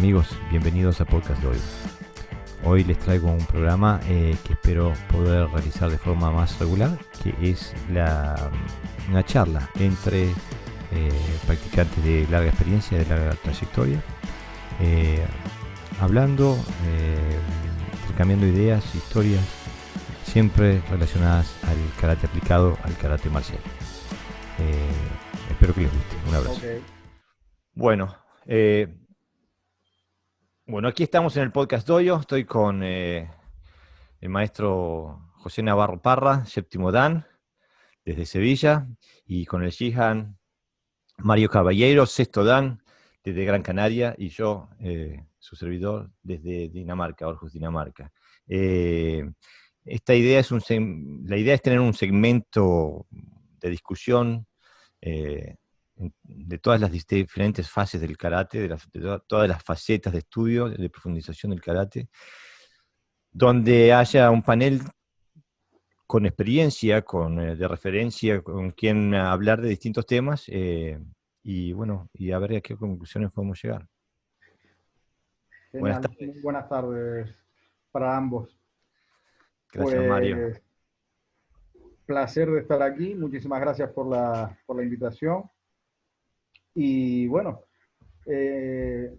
amigos, bienvenidos a Podcast Doy. Hoy les traigo un programa que espero poder realizar de forma más regular, que es una charla entre practicantes de larga experiencia, de larga trayectoria, hablando, intercambiando ideas, historias, siempre relacionadas al karate aplicado, al karate marcial. Espero que les guste. Un abrazo. Okay. Bueno, aquí estamos en el Podcast Doyo. Estoy con el maestro José Navarro Parra, séptimo Dan, desde Sevilla, y con el Shihan Mario Caballero, sexto Dan, desde Gran Canaria, y yo, su servidor, desde Dinamarca, Aarhus, Dinamarca. Esta idea la idea es tener un segmento de discusión de todas las diferentes fases del karate, todas las facetas de estudio, de profundización del karate, donde haya un panel con experiencia, de referencia, con quien hablar de distintos temas, y a ver a qué conclusiones podemos llegar. Buenas Genial. tardes. Muy buenas tardes para ambos. Gracias, Mario. Pues placer de estar aquí. Muchísimas gracias por la invitación. Y bueno, eh,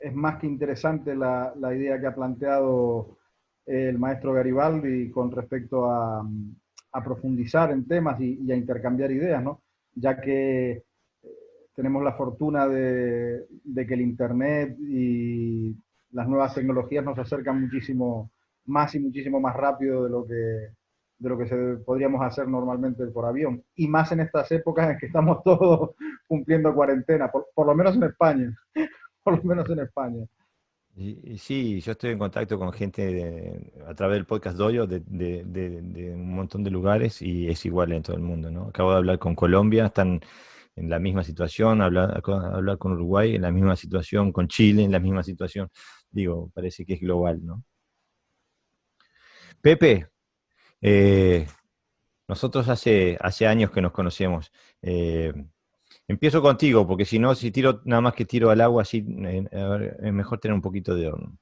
es más que interesante la idea que ha planteado el maestro Garibaldi con respecto a profundizar en temas y a intercambiar ideas, ¿no? Ya que tenemos la fortuna de que el Internet y las nuevas tecnologías nos acercan muchísimo más y muchísimo más rápido de lo que podríamos hacer normalmente por avión. Y más en estas épocas en que estamos todos cumpliendo cuarentena, por lo menos en España. Por lo menos en España. Y sí, yo estoy en contacto con gente a través del podcast Doyo de un montón de lugares y es igual en todo el mundo, ¿no? Acabo de hablar con Colombia, están en la misma situación, hablar con Uruguay en la misma situación, con Chile en la misma situación. Digo, parece que es global, ¿no? Pepe, eh, nosotros hace años que nos conocemos. Eh, Empiezo contigo, porque si no, si tiro nada más que tiro al agua, así a ver, es mejor tener un poquito de orden.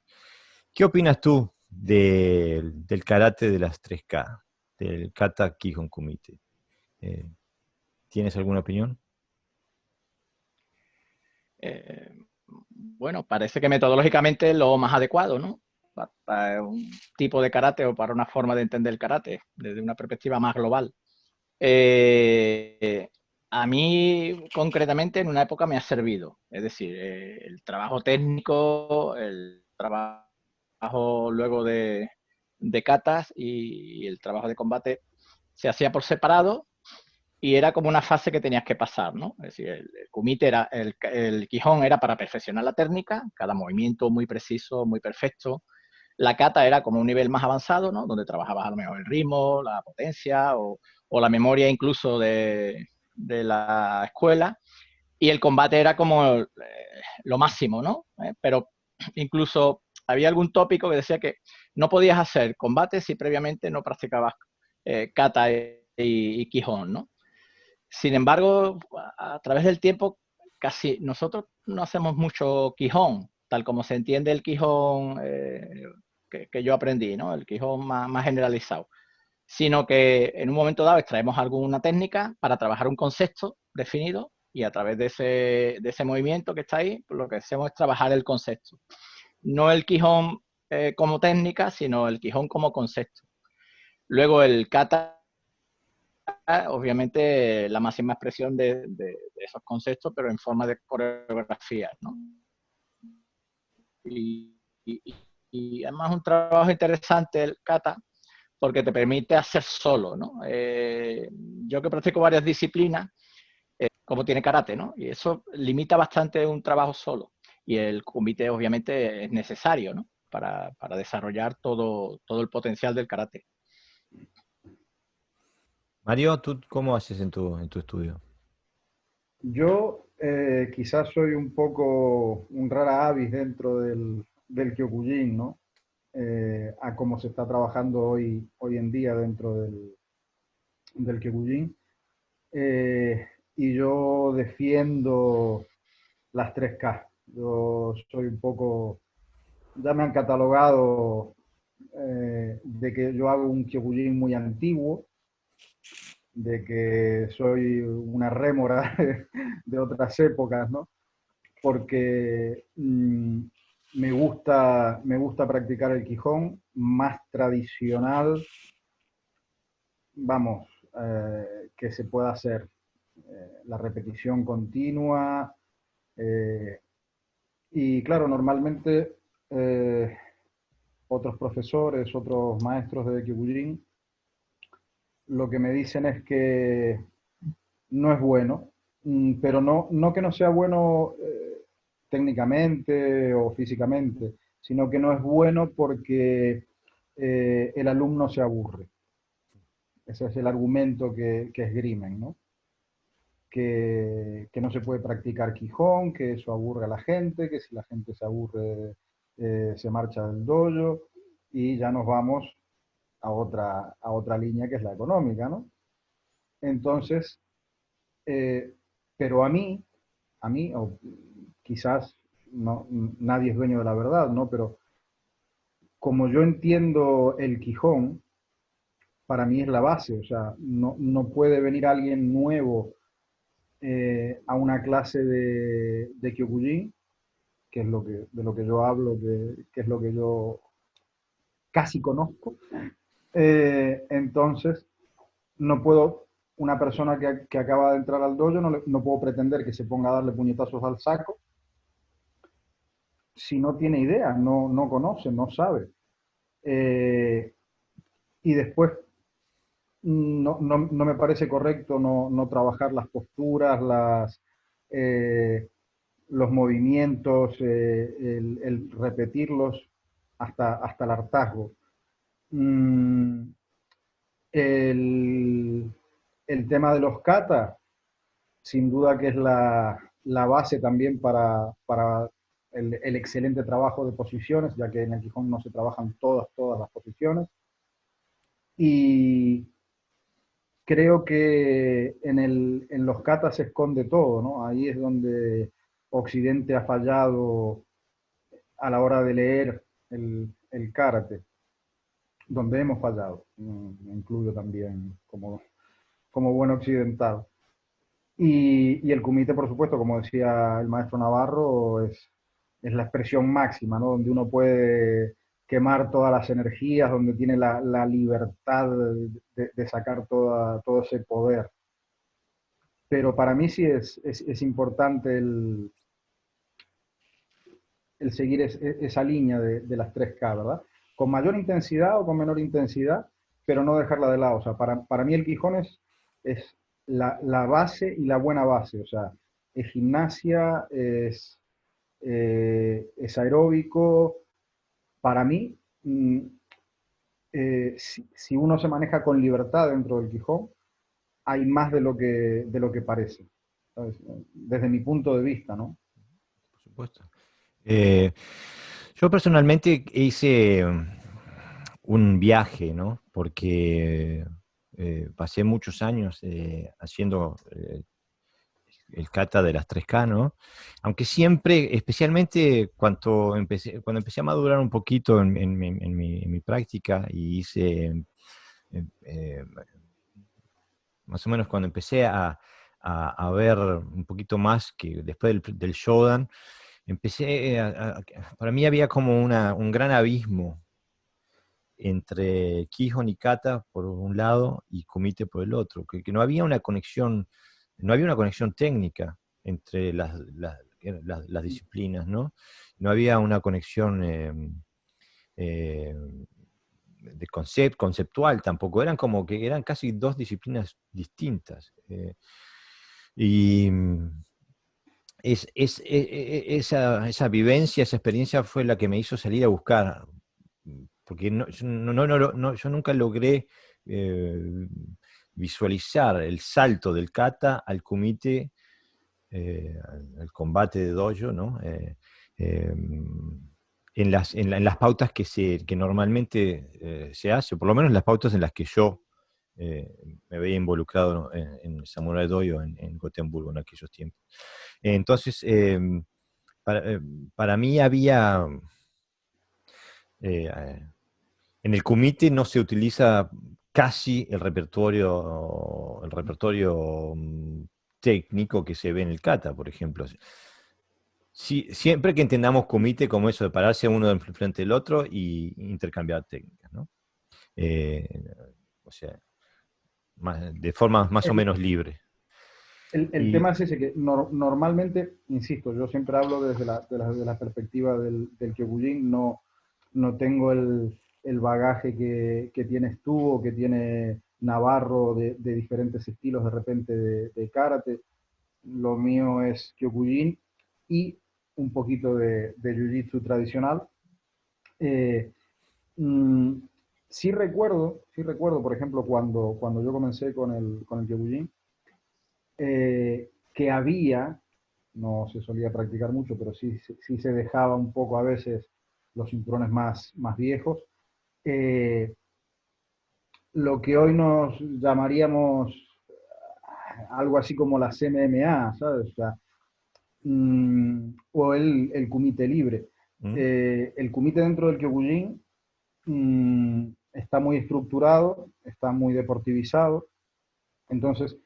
¿Qué opinas tú del karate de las 3K, del Kata Kihon Kumite? Eh, ¿Tienes alguna opinión? Eh, bueno, parece que metodológicamente es lo más adecuado, ¿no? Para un tipo de karate o para una forma de entender el karate desde una perspectiva más global. Eh, a mí, concretamente, en una época me ha servido. Es decir, el trabajo técnico, el trabajo luego de katas y el trabajo de combate se hacía por separado y era como una fase que tenías que pasar, ¿no? Es decir, el kumite era, el Kihon era para perfeccionar la técnica, cada movimiento muy preciso, muy perfecto. La kata era como un nivel más avanzado, ¿no? Donde trabajabas a lo mejor el ritmo, la potencia o la memoria incluso de la escuela. Y el combate era como lo máximo, ¿no? Pero incluso había algún tópico que decía que no podías hacer combate si previamente no practicabas kata y Kihon, ¿no? Sin embargo, a través del tiempo, casi nosotros no hacemos mucho Quijón, tal como se entiende el Quijón que yo aprendí, ¿no? El Quijón más generalizado. Sino que en un momento dado extraemos alguna técnica para trabajar un concepto definido y a través de ese movimiento que está ahí, pues lo que hacemos es trabajar el concepto. No el Quijón como técnica, sino el Quijón como concepto. Luego el kata obviamente la máxima expresión de esos conceptos, pero en forma de coreografía, ¿no? Y, y, y además un trabajo interesante el kata, porque te permite hacer solo, ¿no? Yo que practico varias disciplinas, como tiene karate, ¿no? Y eso limita bastante un trabajo solo. Y el kumite obviamente es necesario, ¿no? Para desarrollar todo el potencial del karate. Mario, ¿tú cómo haces en tu estudio? Yo quizás soy un poco un rara avis dentro del Kyokujin, ¿no? A cómo se está trabajando hoy en día dentro del Kyokujin. Y yo defiendo las 3K. Yo soy un poco, ya me han catalogado de que yo hago un Kyokujin muy antiguo, de que soy una rémora de otras épocas, ¿no? Porque me gusta practicar el Quijón más tradicional, vamos, que se pueda hacer. La repetición continua. eh, y claro, normalmente otros profesores, otros maestros de Kyokujin, lo que me dicen es que no es bueno, pero no que no sea bueno técnicamente o físicamente, sino que no es bueno porque el alumno se aburre. Ese es el argumento que esgrimen, ¿no? Que no se puede practicar Quijón, que eso aburre a la gente, que si la gente se aburre se marcha del dojo y ya nos vamos a otra línea que es la económica, ¿no? Entonces, eh, pero a mí, o quizás no, nadie es dueño de la verdad, ¿no? Pero como yo entiendo el Quijón, para mí es la base, o sea, no puede venir alguien nuevo a una clase de Kyokujin, que es de lo que yo hablo, que es lo que yo casi conozco. Entonces, no puedo, una persona que acaba de entrar al dojo, no puedo pretender que se ponga a darle puñetazos al saco si no tiene idea, no conoce, no sabe. Eh, y después no me parece correcto no trabajar las posturas, eh, los movimientos, el repetirlos hasta el hartazgo. Mm, el, el tema de los katas, sin duda que es la base también para el excelente trabajo de posiciones, ya que en el Quijón no se trabajan todas las posiciones. Y creo que en los katas se esconde todo, ¿no? Ahí es donde Occidente ha fallado a la hora de leer el karate, donde hemos fallado, me incluyo también como buen occidental. Y el kumite, por supuesto, como decía el maestro Navarro, es la expresión máxima, ¿no? Donde uno puede quemar todas las energías, donde tiene la libertad de sacar todo ese poder. Pero para mí sí es importante el seguir esa línea de las 3K, ¿verdad? Con mayor intensidad o con menor intensidad, pero no dejarla de lado. O sea, para mí el Quijón es la base y la buena base. O sea, es gimnasia, es aeróbico. Para mí, si uno se maneja con libertad dentro del Quijón, hay más de lo que parece, ¿sabes? Desde mi punto de vista, ¿no? Por supuesto. Eh, yo personalmente hice un viaje, ¿no? Porque pasé muchos años haciendo el kata de las 3K, ¿no? Aunque siempre, especialmente cuando empecé a madurar un poquito en mi práctica y hice, eh, más o menos cuando empecé a ver un poquito más que después del Shodan, empecé para mí había como un gran abismo entre Kihon y Kata por un lado y Kumite por el otro, que no había una conexión, no había una conexión técnica entre las disciplinas, ¿no? No había una conexión eh, conceptual tampoco, eran como que eran casi dos disciplinas distintas. Y esa vivencia, esa experiencia fue la que me hizo salir a buscar, porque yo nunca logré eh, visualizar el salto del kata al kumite, al combate de dojo, ¿no? Eh, en las pautas que normalmente se hace, por lo menos las pautas en las que yo eh, me veía involucrado, ¿no? En Samurai Dojo, en Gotemburgo, en aquellos tiempos. Entonces, para mí había, eh, en el kumite no se utiliza casi el repertorio técnico que se ve en el kata, por ejemplo. Siempre que entendamos kumite como eso de pararse uno frente del otro y intercambiar técnicas, ¿no? Eh, o sea, de forma más o El, menos libre. el Y, tema es ese, que normalmente, insisto, yo siempre hablo desde la perspectiva del Kyokujin, no tengo el bagaje que tienes tú o que tiene Navarro de diferentes estilos de repente de karate. Lo mío es Kyokujin y un poquito de Jiu-Jitsu tradicional. Eh, mm, sí recuerdo, por ejemplo, cuando yo comencé con el Kyokujin, que había, no se solía practicar mucho, pero sí se dejaba un poco a veces los cinturones más viejos. Eh, lo que hoy nos llamaríamos algo así como las MMA, ¿sabes? O sea, o el kumite libre. ¿Mm? El kumite dentro del Kyokujin está muy estructurado, está muy deportivizado, entonces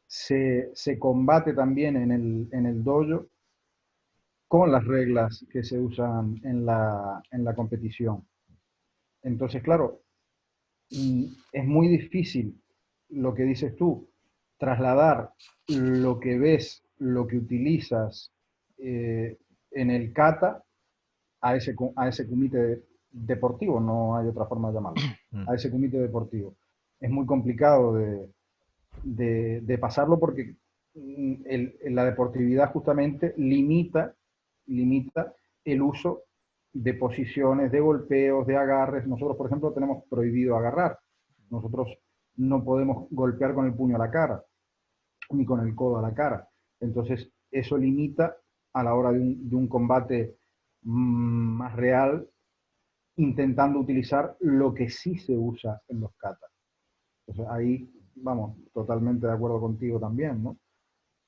se combate también en el dojo con las reglas que se usan en la competición. Entonces, claro, es muy difícil lo que dices tú, trasladar lo que ves, lo que utilizas en el kata a ese comité deportivo, no hay otra forma de llamarlo, Mm. a ese comité deportivo. Es muy complicado de pasarlo porque la deportividad justamente limita el uso de posiciones, de golpeos, de agarres. Nosotros, por ejemplo, tenemos prohibido agarrar. Nosotros no podemos golpear con el puño a la cara, ni con el codo a la cara. Entonces, eso limita a la hora de un combate más real, intentando utilizar lo que sí se usa en los katas. Entonces, ahí, vamos, totalmente de acuerdo contigo también, ¿no?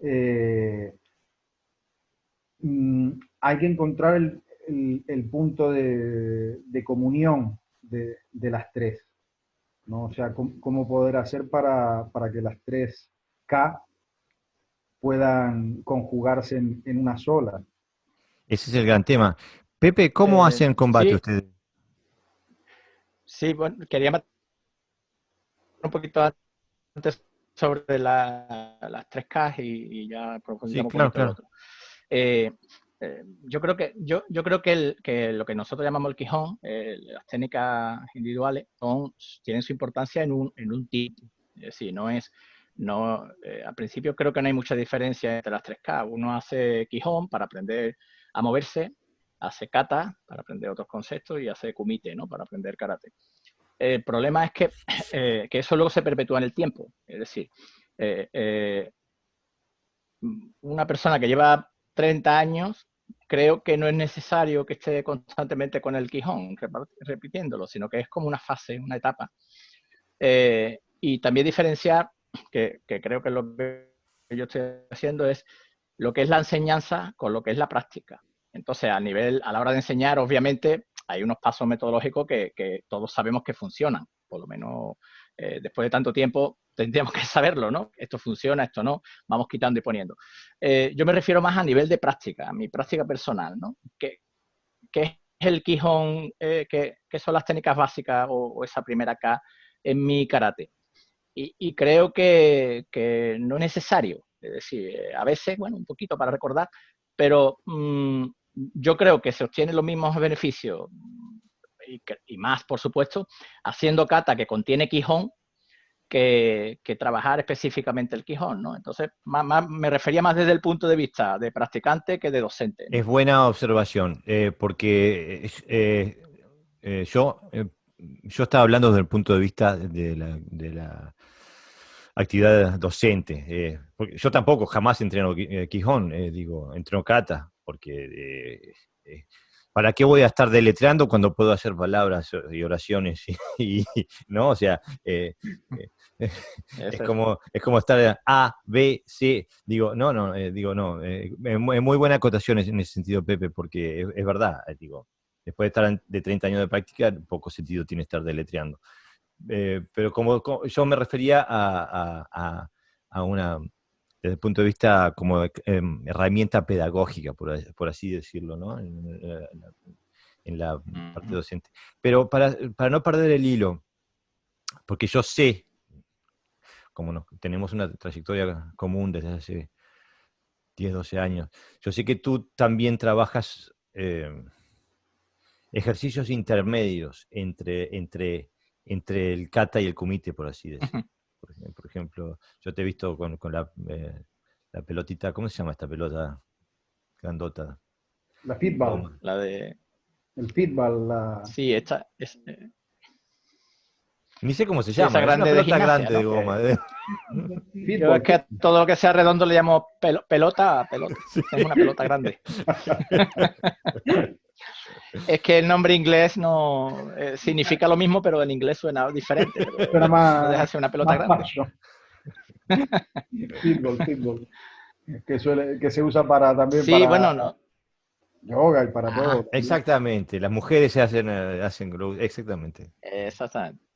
Eh, Hay que encontrar el punto de comunión de las tres, ¿no? O sea, cómo poder hacer para que las tres K puedan conjugarse en una sola. Ese es el gran tema. Pepe, ¿cómo hacen combate Sí, ustedes? sí, bueno, quería matar un poquito antes sobre las 3K y ya Sí, profundizamos un claro, poquito el claro. otro. Eh, yo creo que lo que nosotros llamamos el Quijón, las técnicas individuales, tienen su importancia en un tipo. Es decir, al principio creo que no hay mucha diferencia entre las 3K. Uno hace Quijón para aprender a moverse, hace Kata para aprender otros conceptos y hace Kumite, ¿no? Para aprender karate. El problema es que eso luego se perpetúa en el tiempo. Es decir, eh, eh, una persona que lleva 30 años, creo que no es necesario que esté constantemente con el Quijón repitiéndolo, sino que es como una fase, una etapa. Y también diferenciar, que creo que lo que yo estoy haciendo es lo que es la enseñanza con lo que es la práctica. Entonces, a la hora de enseñar, obviamente, hay unos pasos metodológicos que todos sabemos que funcionan, por lo menos después de tanto tiempo tendríamos que saberlo, ¿no? Esto funciona, esto no, vamos quitando y poniendo. Yo me refiero más a nivel de práctica, a mi práctica personal, ¿no? ¿Qué es el Quijón? ¿Qué son las técnicas básicas o esa primera K en mi karate? Y creo que no es necesario. Es decir, a veces, bueno, un poquito para recordar, pero yo creo que se obtienen los mismos beneficios y más, por supuesto, haciendo kata que contiene Quijón que trabajar específicamente el Quijón, ¿no? Entonces, me refería más desde el punto de vista de practicante que de docente, ¿no? Es buena observación, porque yo estaba hablando desde el punto de vista de la actividad docente. Porque yo tampoco jamás entreno Quijón, digo, entreno kata, porque ¿para qué voy a estar deletreando cuando puedo hacer palabras y oraciones? ¿No? O sea, es como estar A, B, C. Digo, no. Es muy buena acotación en ese sentido, Pepe, porque es verdad, digo, después de estar de 30 años de práctica, poco sentido tiene estar deletreando. Pero como yo me refería a una, desde el punto de vista como herramienta pedagógica, por así decirlo, ¿no? En la parte docente. Pero para no perder el hilo, porque yo sé, como tenemos una trayectoria común desde hace 10, 12 años, yo sé que tú también trabajas ejercicios intermedios entre el kata y el kumite, por así decirlo. Por ejemplo, yo te he visto con la pelotita, ¿cómo se llama esta pelota grandota? La feedball. Goma. La de... El feedball. Sí, esta es... Ni sé cómo se Sí, esa llama, es una grande de pelota gimnasia, grande de ¿no? goma. Yo es Feedball. que a todo lo que sea redondo le llamo pelota. Sí. Es una pelota grande. Es que el nombre inglés no significa lo mismo, pero en inglés suena diferente. Pero Suena no deja de ser una pelota más grande. fashion. Feedball. Que se usa también Sí, para bueno, no. yoga y para todo. Exactamente, las mujeres se hacen exactamente. Exactamente.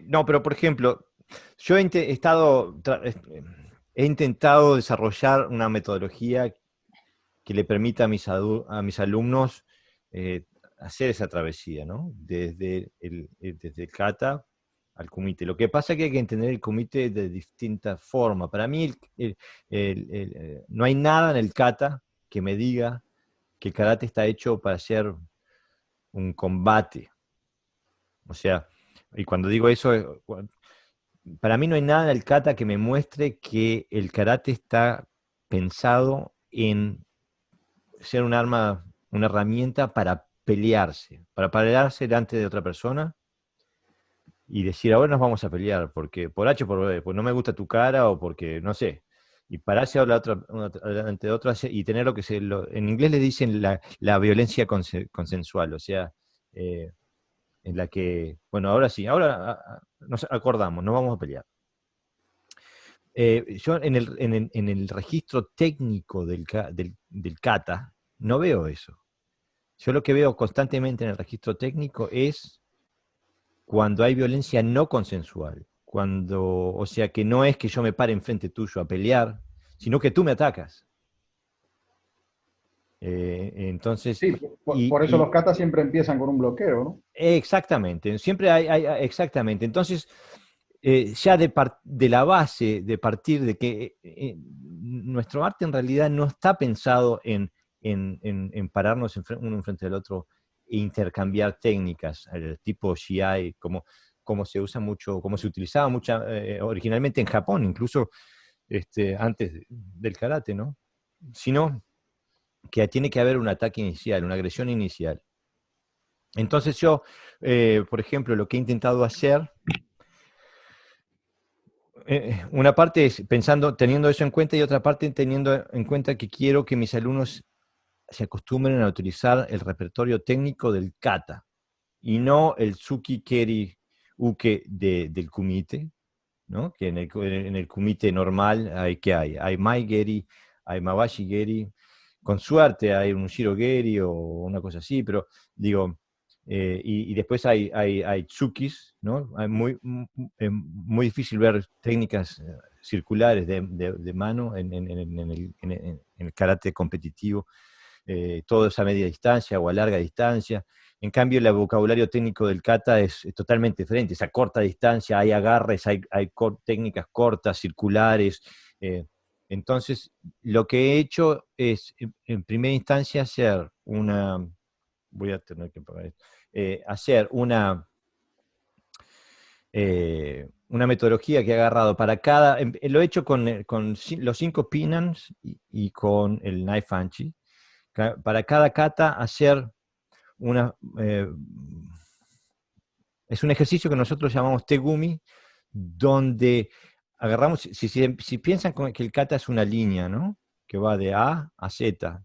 No, pero por ejemplo, yo he intentado desarrollar una metodología que le permita a mis alumnos hacer esa travesía, ¿no? Desde el kata al kumite. Lo que pasa es que hay que entender el kumite de distinta forma. Para mí no hay nada en el kata que me diga que el karate está hecho para ser un combate. O sea, y cuando digo eso, para mí no hay nada en el kata que me muestre que el karate está pensado en ser un arma, una herramienta para pelearse delante de otra persona y decir, ahora nos vamos a pelear, porque por H o por B, pues no me gusta tu cara o porque, no sé, y pararse a la otra, delante de otra y tener lo que en inglés le dicen la violencia consensual, o sea, en la que, bueno, ahora sí, ahora nos acordamos, no vamos a pelear. Yo en el registro técnico del kata no veo eso. Yo lo que veo constantemente en el registro técnico es cuando hay violencia no consensual. O sea, que no es que yo me pare enfrente tuyo a pelear, sino que tú me atacas. Entonces, Sí, por eso los katas siempre empiezan con un bloqueo, ¿no? Exactamente, siempre exactamente. Entonces, ya de la base, de partir de que nuestro arte en realidad no está pensado en pararnos uno enfrente del otro e intercambiar técnicas, tipo Shiai, como se usa mucho, como se utilizaba originalmente en Japón, incluso antes del karate, ¿no? Sino que tiene que haber un ataque inicial, una agresión inicial. Entonces yo, por ejemplo, lo que he intentado hacer, una parte es teniendo eso en cuenta y otra parte teniendo en cuenta que quiero que mis alumnos se acostumbren a utilizar el repertorio técnico del kata y no el tsuki, keri, uke del kumite, ¿no? Que en el kumite normal hay mai geri, hay mawashi geri, con suerte hay un shiro geri o una cosa así, pero digo, y después hay tsukis, ¿no? Muy difícil ver técnicas circulares de mano en el karate competitivo, todo es a media distancia o a larga distancia. En cambio, el vocabulario técnico del kata es totalmente diferente, es a corta distancia, hay agarres, hay técnicas cortas, circulares. Entonces, lo que he hecho es, en primera instancia, voy a tener que pagar esto, hacer una metodología que he agarrado para lo he hecho con los 5 pinans y con el knife anchi, para cada kata hacer es un ejercicio que nosotros llamamos tegumi, donde agarramos, si piensan que el kata es una línea, ¿no? Que va de A a Z,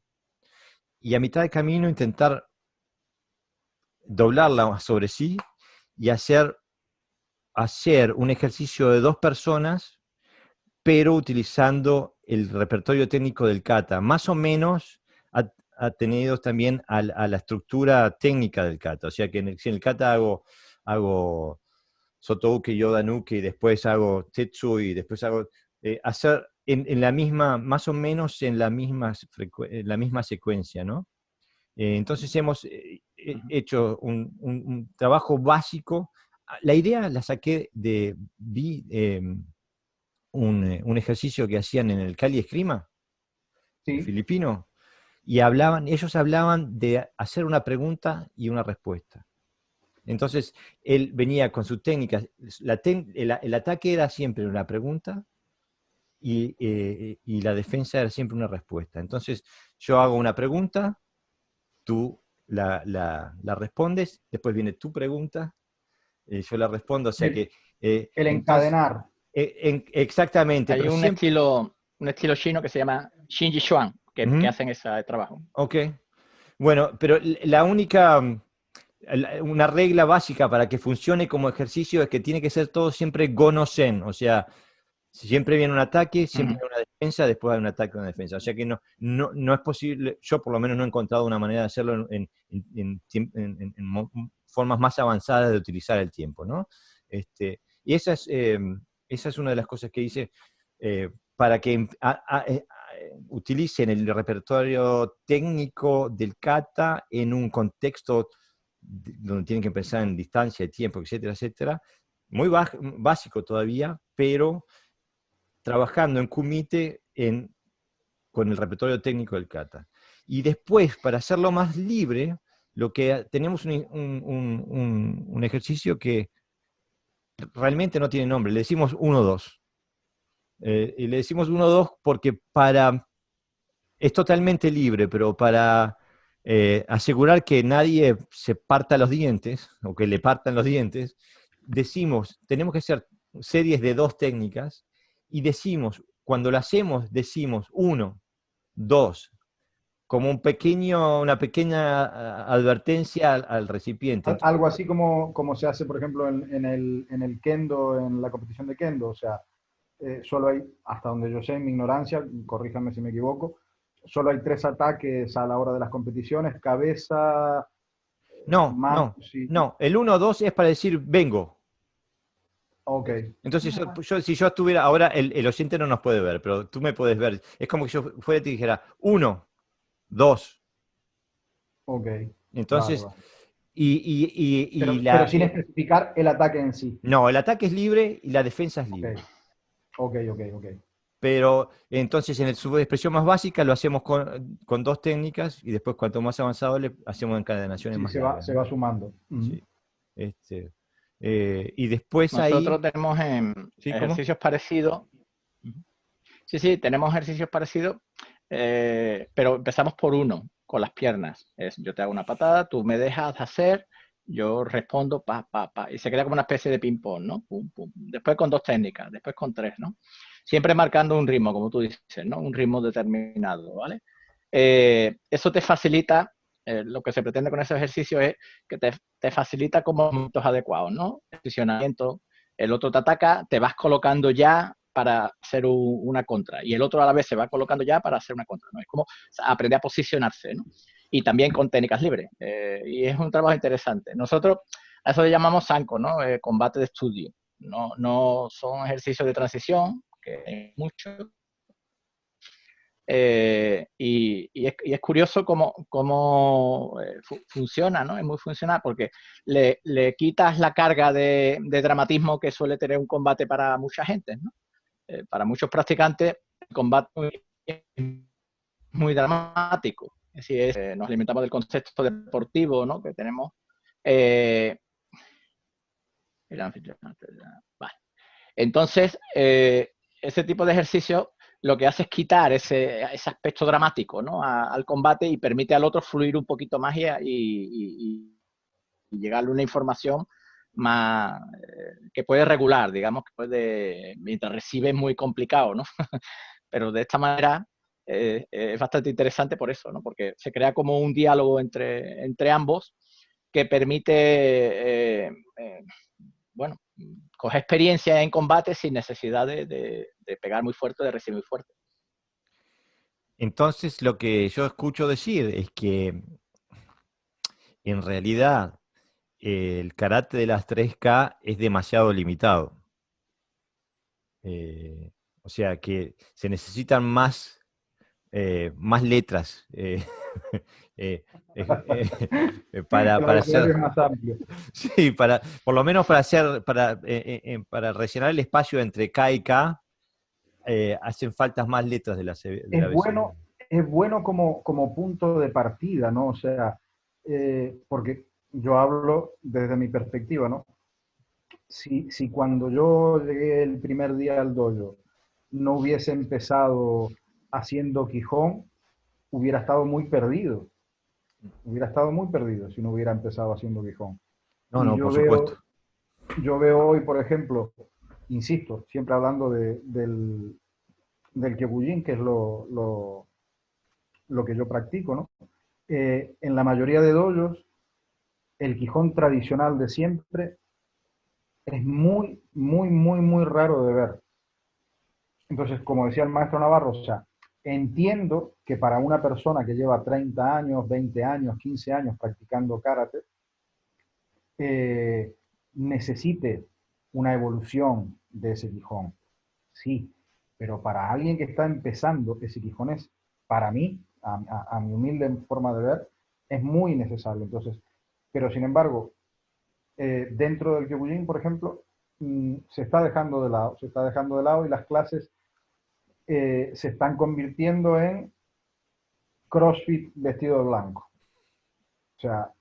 y a mitad de camino intentar doblarla sobre sí y hacer un ejercicio de 2 personas, pero utilizando el repertorio técnico del kata, más o menos atenidos también a la estructura técnica del kata. O sea que si en el kata hago Sotouke, Yodanuke, y después hago Tetsu, y después hago hacer en la misma, más o menos en la misma, la misma secuencia, ¿no? Entonces hemos hecho un trabajo básico. La idea la saqué vi un ejercicio que hacían en el Cali Esgrima Sí, filipino, y ellos hablaban de hacer una pregunta y una respuesta. Entonces, él venía con su técnica, el ataque era siempre una pregunta y la defensa era siempre una respuesta. Entonces, yo hago una pregunta, tú la respondes, después viene tu pregunta, yo la respondo, o sea el, que, el entonces, encadenar. exactamente, Hay pero siempre... un estilo chino que se llama Shinji Shuan, que Ujú, hacen ese trabajo. ok, bueno, pero la única, una regla básica para que funcione como ejercicio es que tiene que ser todo siempre gono-sen, o sea, siempre viene un ataque, siempre Ujú. hay una defensa, después hay un ataque y una defensa. O sea que no es posible, yo por lo menos no he encontrado una manera de hacerlo en formas más avanzadas de utilizar el tiempo, ¿no? Y esa es una de las cosas que hice para que utilicen el repertorio técnico del kata en un contexto donde tienen que pensar en distancia, tiempo, etcétera, etcétera. Muy básico todavía, pero trabajando en Kumite con el repertorio técnico del kata. Y después, para hacerlo más libre, lo que tenemos un ejercicio que realmente no tiene nombre, le decimos 1-2. Y le decimos 1-2 porque es totalmente libre, pero para asegurar que nadie se parta los dientes, o que le partan los dientes, tenemos que hacer series de 2 técnicas, y cuando lo hacemos, decimos 1, 2, como una pequeña advertencia al recipiente. Entonces, Algo así como se hace, por ejemplo, en el kendo, en la competición de kendo. O sea, solo hay, hasta donde yo sé, en mi ignorancia, corríjame si me equivoco, solo hay 3 ataques a la hora de las competiciones: cabeza, no, manos no, y... no. El 1-2 es para decir vengo. Ok, Entonces, si yo estuviera, ahora el oyente no nos puede ver, pero tú me puedes ver. Es como que yo fuera y te dijera 1, 2. ok, vale, Entonces, vale. y Pero sin especificar el ataque en sí. no, el ataque es libre y la defensa es Ok, libre. ok, ok, ok. Pero entonces en su expresión más básica lo hacemos con 2 técnicas, y después cuanto más avanzado le hacemos encadenaciones Sí, más largas, se ¿no? va sumando. Sí. Este, y después Nosotros ahí, tenemos ¿sí? ¿Cómo? ejercicios parecidos. Sí, sí, tenemos ejercicios parecidos, pero empezamos por uno, con las piernas. Yo te hago una patada, tú me dejas hacer, yo respondo, pa, pa, pa, y se crea como una especie de ping-pong, ¿no? Pum, pum. Después con 2 técnicas, después con 3, ¿no? Siempre marcando un ritmo, como tú dices, ¿no? Un ritmo determinado, ¿vale? Eso te facilita, lo que se pretende con ese ejercicio es que te facilita como momentos adecuados, ¿no? Posicionamiento, el otro te ataca, te vas colocando ya para hacer una contra, y el otro a la vez se va colocando ya para hacer una contra, ¿no? Es como aprender a posicionarse, ¿no? Y también con técnicas libres, y es un trabajo interesante. Nosotros a eso le llamamos Sanko, ¿no? Combate de estudio. No son ejercicios de transición, que hay muchos, y es curioso cómo funciona, ¿no? Es muy funcional porque le quitas la carga de dramatismo que suele tener un combate para mucha gente, ¿no? Para muchos practicantes, el combate es muy dramático. Es decir, nos alimentamos del concepto deportivo, ¿no? Que tenemos. El anfitrión. Vale. Entonces, ese tipo de ejercicio lo que hace es quitar ese aspecto dramático, ¿no? Al combate, y permite al otro fluir un poquito más y llegarle una información más que puede regular, digamos, que puede, mientras recibe es muy complicado, ¿no? Pero de esta manera es bastante interesante por eso, ¿no? Porque se crea como un diálogo entre ambos que permite, bueno, coger experiencia en combate sin necesidad de pegar muy fuerte, de recibir muy fuerte. Entonces, lo que yo escucho decir es que en realidad el karate de las 3K es demasiado limitado. O sea que se necesitan más letras eh, El para abecedario hacer, es más amplio. sí, por lo menos para hacer, para rellenar el espacio entre K y K, hacen faltas más letras del Es abecedario. bueno, es bueno como punto de partida, ¿no? O sea, porque yo hablo desde mi perspectiva, ¿no? Si cuando yo llegué el primer día al dojo no hubiese empezado haciendo Quijón, hubiera estado muy perdido si no hubiera empezado haciendo Quijón. No, Y no, por supuesto. yo veo hoy, por ejemplo, insisto, siempre hablando del Kyokushin, que es lo que yo practico, ¿no? En la mayoría de dojos, el Quijón tradicional de siempre es muy, muy, muy, muy raro de ver. Entonces, como decía el maestro Navarro, o sea, entiendo que para una persona que lleva 30 años, 20 años, 15 años practicando karate, eh, necesite una evolución de ese Quijón. Sí, pero para alguien que está empezando, ese Quijón es, para mí, a mi humilde forma de ver, es muy necesario. Entonces, pero sin embargo, dentro del Kyokushin, por ejemplo, se está dejando de lado, y las clases se están convirtiendo en CrossFit vestido de blanco. O sea,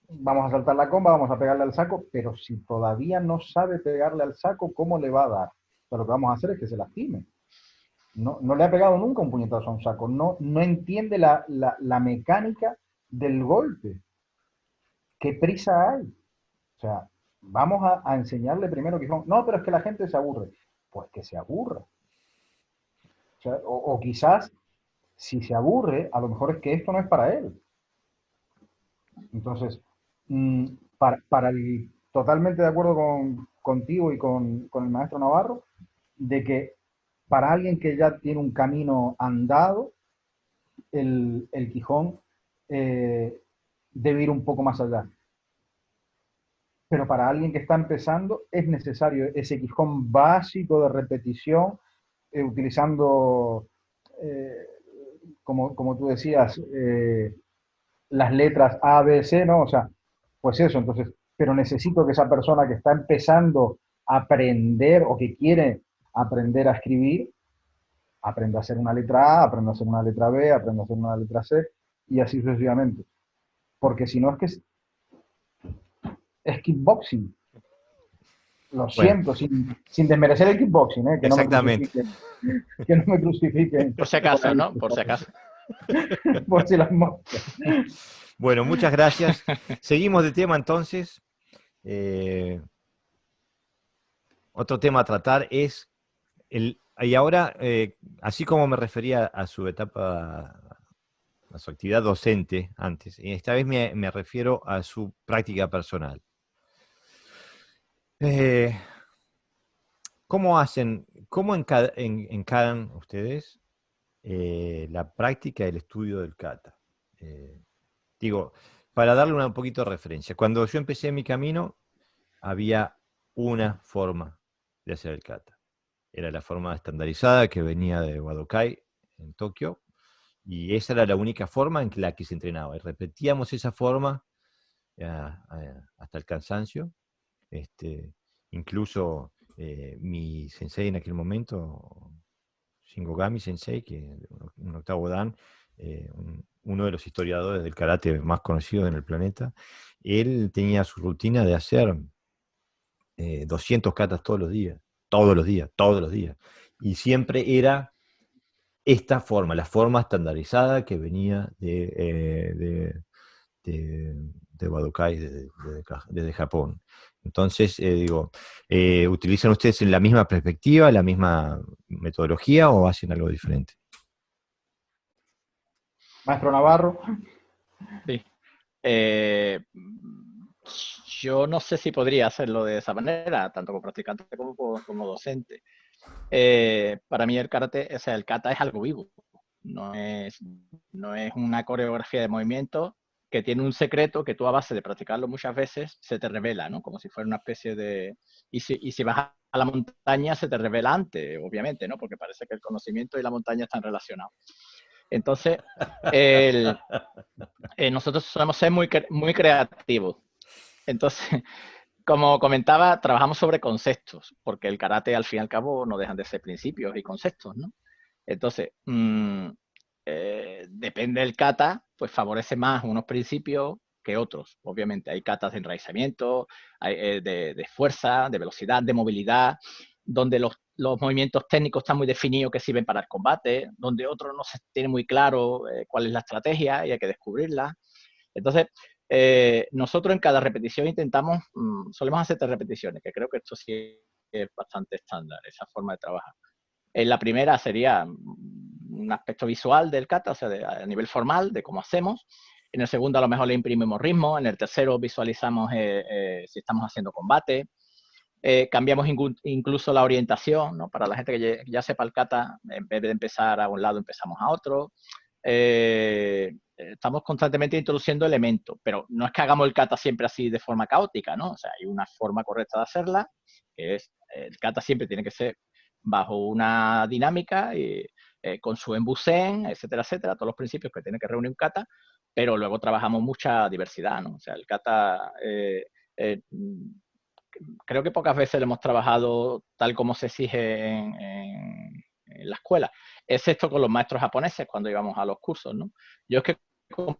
vamos a saltar la comba, vamos a pegarle al saco, pero si todavía no sabe pegarle al saco, ¿cómo le va a dar? Pero lo que vamos a hacer es que se lastime. No le ha pegado nunca un puñetazo a un saco, no entiende la mecánica del golpe. ¿Qué prisa hay? O sea, vamos a enseñarle primero que son, no, pero es que la gente se aburre. Pues que se aburra. O sea, o quizás, si se aburre, a lo mejor es que esto no es para él. Entonces, para totalmente de acuerdo contigo y con el maestro Navarro, de que para alguien que ya tiene un camino andado, el Quijón debe ir un poco más allá. Pero para alguien que está empezando es necesario ese Quijón básico de repetición, utilizando, eh, como tú decías, las letras A, B, C, ¿no? O sea, pues eso, entonces, pero necesito que esa persona que está empezando a aprender o que quiere aprender a escribir, aprenda a hacer una letra A, aprenda a hacer una letra B, aprenda a hacer una letra C, y así sucesivamente. Porque si no es que es kickboxing. Lo Bueno, siento, sin desmerecer el kickboxing, que no me exactamente. crucifiquen, que no me crucifiquen Por si por acaso, ahí, ¿no? Por si acaso. por si las moscas. Bueno, muchas gracias. Seguimos de tema entonces. Otro tema a tratar es y ahora, así como me refería a su etapa, a su actividad docente antes, esta vez me refiero a su práctica personal. Eh, cómo encaran ustedes la práctica y el estudio del kata? Digo, para darle un poquito de referencia, cuando yo empecé mi camino, había una forma de hacer el kata. Era la forma estandarizada que venía de Wadokai en Tokio, y esa era la única forma en la que se entrenaba. Y repetíamos esa forma hasta el cansancio. Incluso mi sensei en aquel momento, Shingogami Sensei, que un octavo dan, uno de los historiadores del karate más conocidos en el planeta, él tenía su rutina de hacer 200 katas todos los días, todos los días, todos los días. Y siempre era esta forma, la forma estandarizada que venía de Wadokai desde Japón. Entonces, ¿utilizan ustedes la misma perspectiva, la misma metodología o hacen algo diferente? Maestro Navarro. Sí. Yo no sé si podría hacerlo de esa manera, tanto como practicante como docente. Para mí el karate, o sea, el kata es algo vivo. No es, no es una coreografía de movimiento que tiene un secreto que tú a base de practicarlo muchas veces se te revela, ¿no? Como si fuera una especie de... Y si vas a la montaña se te revela antes, obviamente, ¿no? Porque parece que el conocimiento y la montaña están relacionados. Entonces, el, nosotros solemos ser muy creativos. Entonces, como comentaba, trabajamos sobre conceptos, porque el karate al fin y al cabo no dejan de ser principios y conceptos, ¿no? Entonces, depende del kata, pues favorece más unos principios que otros. Obviamente, hay katas de enraizamiento, de fuerza, de velocidad, de movilidad, donde los movimientos técnicos están muy definidos que sirven para el combate, donde otros no se tiene muy claro cuál es la estrategia y hay que descubrirla. Entonces, nosotros en cada repetición intentamos, solemos hacer 3 repeticiones, que creo que esto sí es bastante estándar, esa forma de trabajar. En la primera sería un aspecto visual del kata, o sea, a nivel formal, de cómo hacemos. En el segundo a lo mejor le imprimimos ritmo. En el tercero visualizamos si estamos haciendo combate. Cambiamos incluso la orientación, ¿no? Para la gente que ya sepa el kata, en vez de empezar a un lado, empezamos a otro. Estamos constantemente introduciendo elementos, pero no es que hagamos el kata siempre así de forma caótica, ¿no? O sea, hay una forma correcta de hacerla, que es, el kata siempre tiene que ser bajo una dinámica, y, con su embusen, etcétera, etcétera, todos los principios que tiene que reunir un kata, pero luego trabajamos mucha diversidad, ¿no? O sea, el kata... creo que pocas veces lo hemos trabajado tal como se exige en la escuela, excepto con los maestros japoneses cuando íbamos a los cursos, ¿no? Yo es que como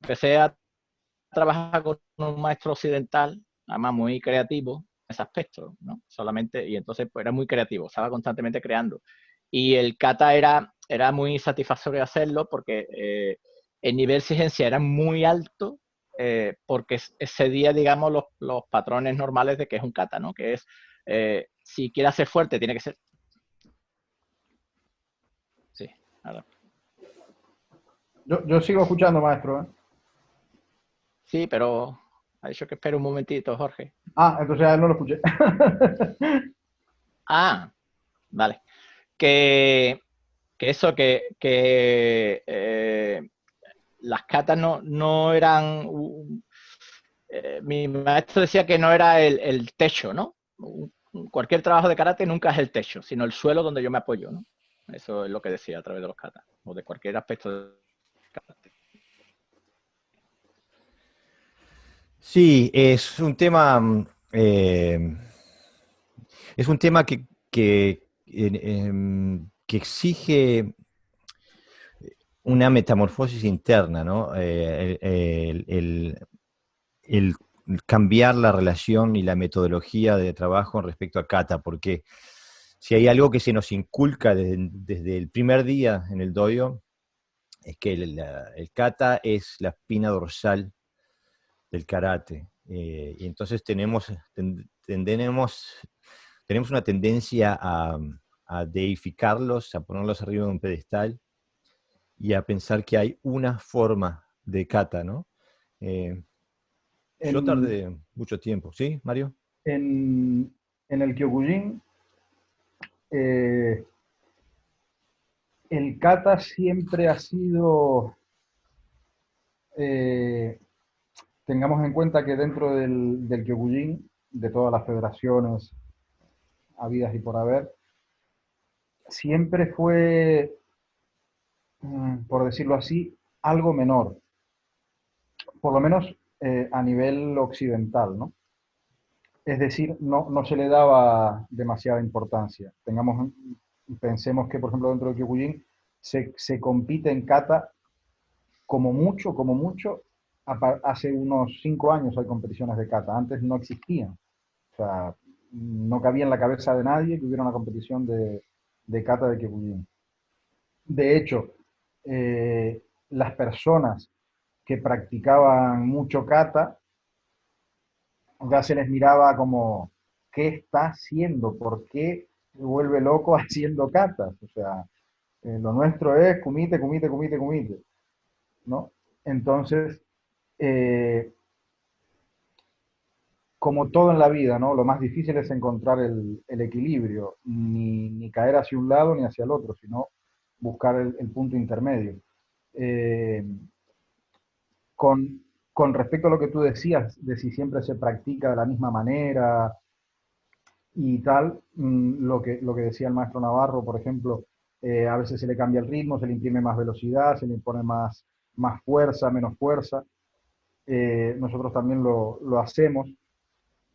empecé a trabajar con un maestro occidental, además muy creativo en ese aspecto, ¿no? Solamente, y entonces pues, era muy creativo, estaba constantemente creando. Y el kata era muy satisfactorio hacerlo porque el nivel de exigencia era muy alto, porque excedía, digamos, los patrones normales de que es un kata, ¿no? Que es, si quiere ser fuerte, tiene que ser... Sí, ahora. Yo sigo escuchando, maestro, ¿eh? Sí, pero ha dicho que espere un momentito, Jorge. Ah, entonces a él no lo escuché. Ah, vale. Que, que las catas no eran... mi maestro decía que no era el techo, ¿no? Cualquier trabajo de karate nunca es el techo, sino el suelo donde yo me apoyo, ¿no? Eso es lo que decía a través de los katas, o de cualquier aspecto de karate. Sí, es un tema, es un tema que exige una metamorfosis interna, ¿no? El cambiar la relación y la metodología de trabajo respecto a kata, porque si hay algo que se nos inculca desde el primer día en el dojo, es que el kata es la espina dorsal del karate. Y entonces tenemos una tendencia a deificarlos, a ponerlos arriba de un pedestal y a pensar que hay una forma de kata, ¿no? Yo En, tardé mucho tiempo, ¿sí, Mario? en el Kyokujin, eh, el kata siempre ha sido, eh, tengamos en cuenta que dentro del Kyokujin, de todas las federaciones habidas y por haber, siempre fue, por decirlo así, algo menor, por lo menos a nivel occidental, ¿no? Es decir, no se le daba demasiada importancia. Pensemos que, por ejemplo, dentro del Kyokujin se compite en kata como mucho, hace unos 5 años hay competiciones de kata, antes no existían. O sea, no cabía en la cabeza de nadie que hubiera una competición de kata de Kyokujin. De hecho, las personas que practicaban mucho kata, ya se les miraba como, ¿qué está haciendo? ¿Por qué se vuelve loco haciendo katas? O sea, Lo nuestro es kumite, kumite, kumite, kumite, ¿no? Entonces, eh, como todo en la vida, ¿no? Lo más difícil es encontrar el equilibrio, ni caer hacia un lado ni hacia el otro, sino buscar el punto intermedio. Eh, con respecto a lo que tú decías, de si siempre se practica de la misma manera y tal, lo que decía el maestro Navarro, por ejemplo, a veces se le cambia el ritmo, se le imprime más velocidad, se le pone más fuerza, menos fuerza. Nosotros también lo hacemos.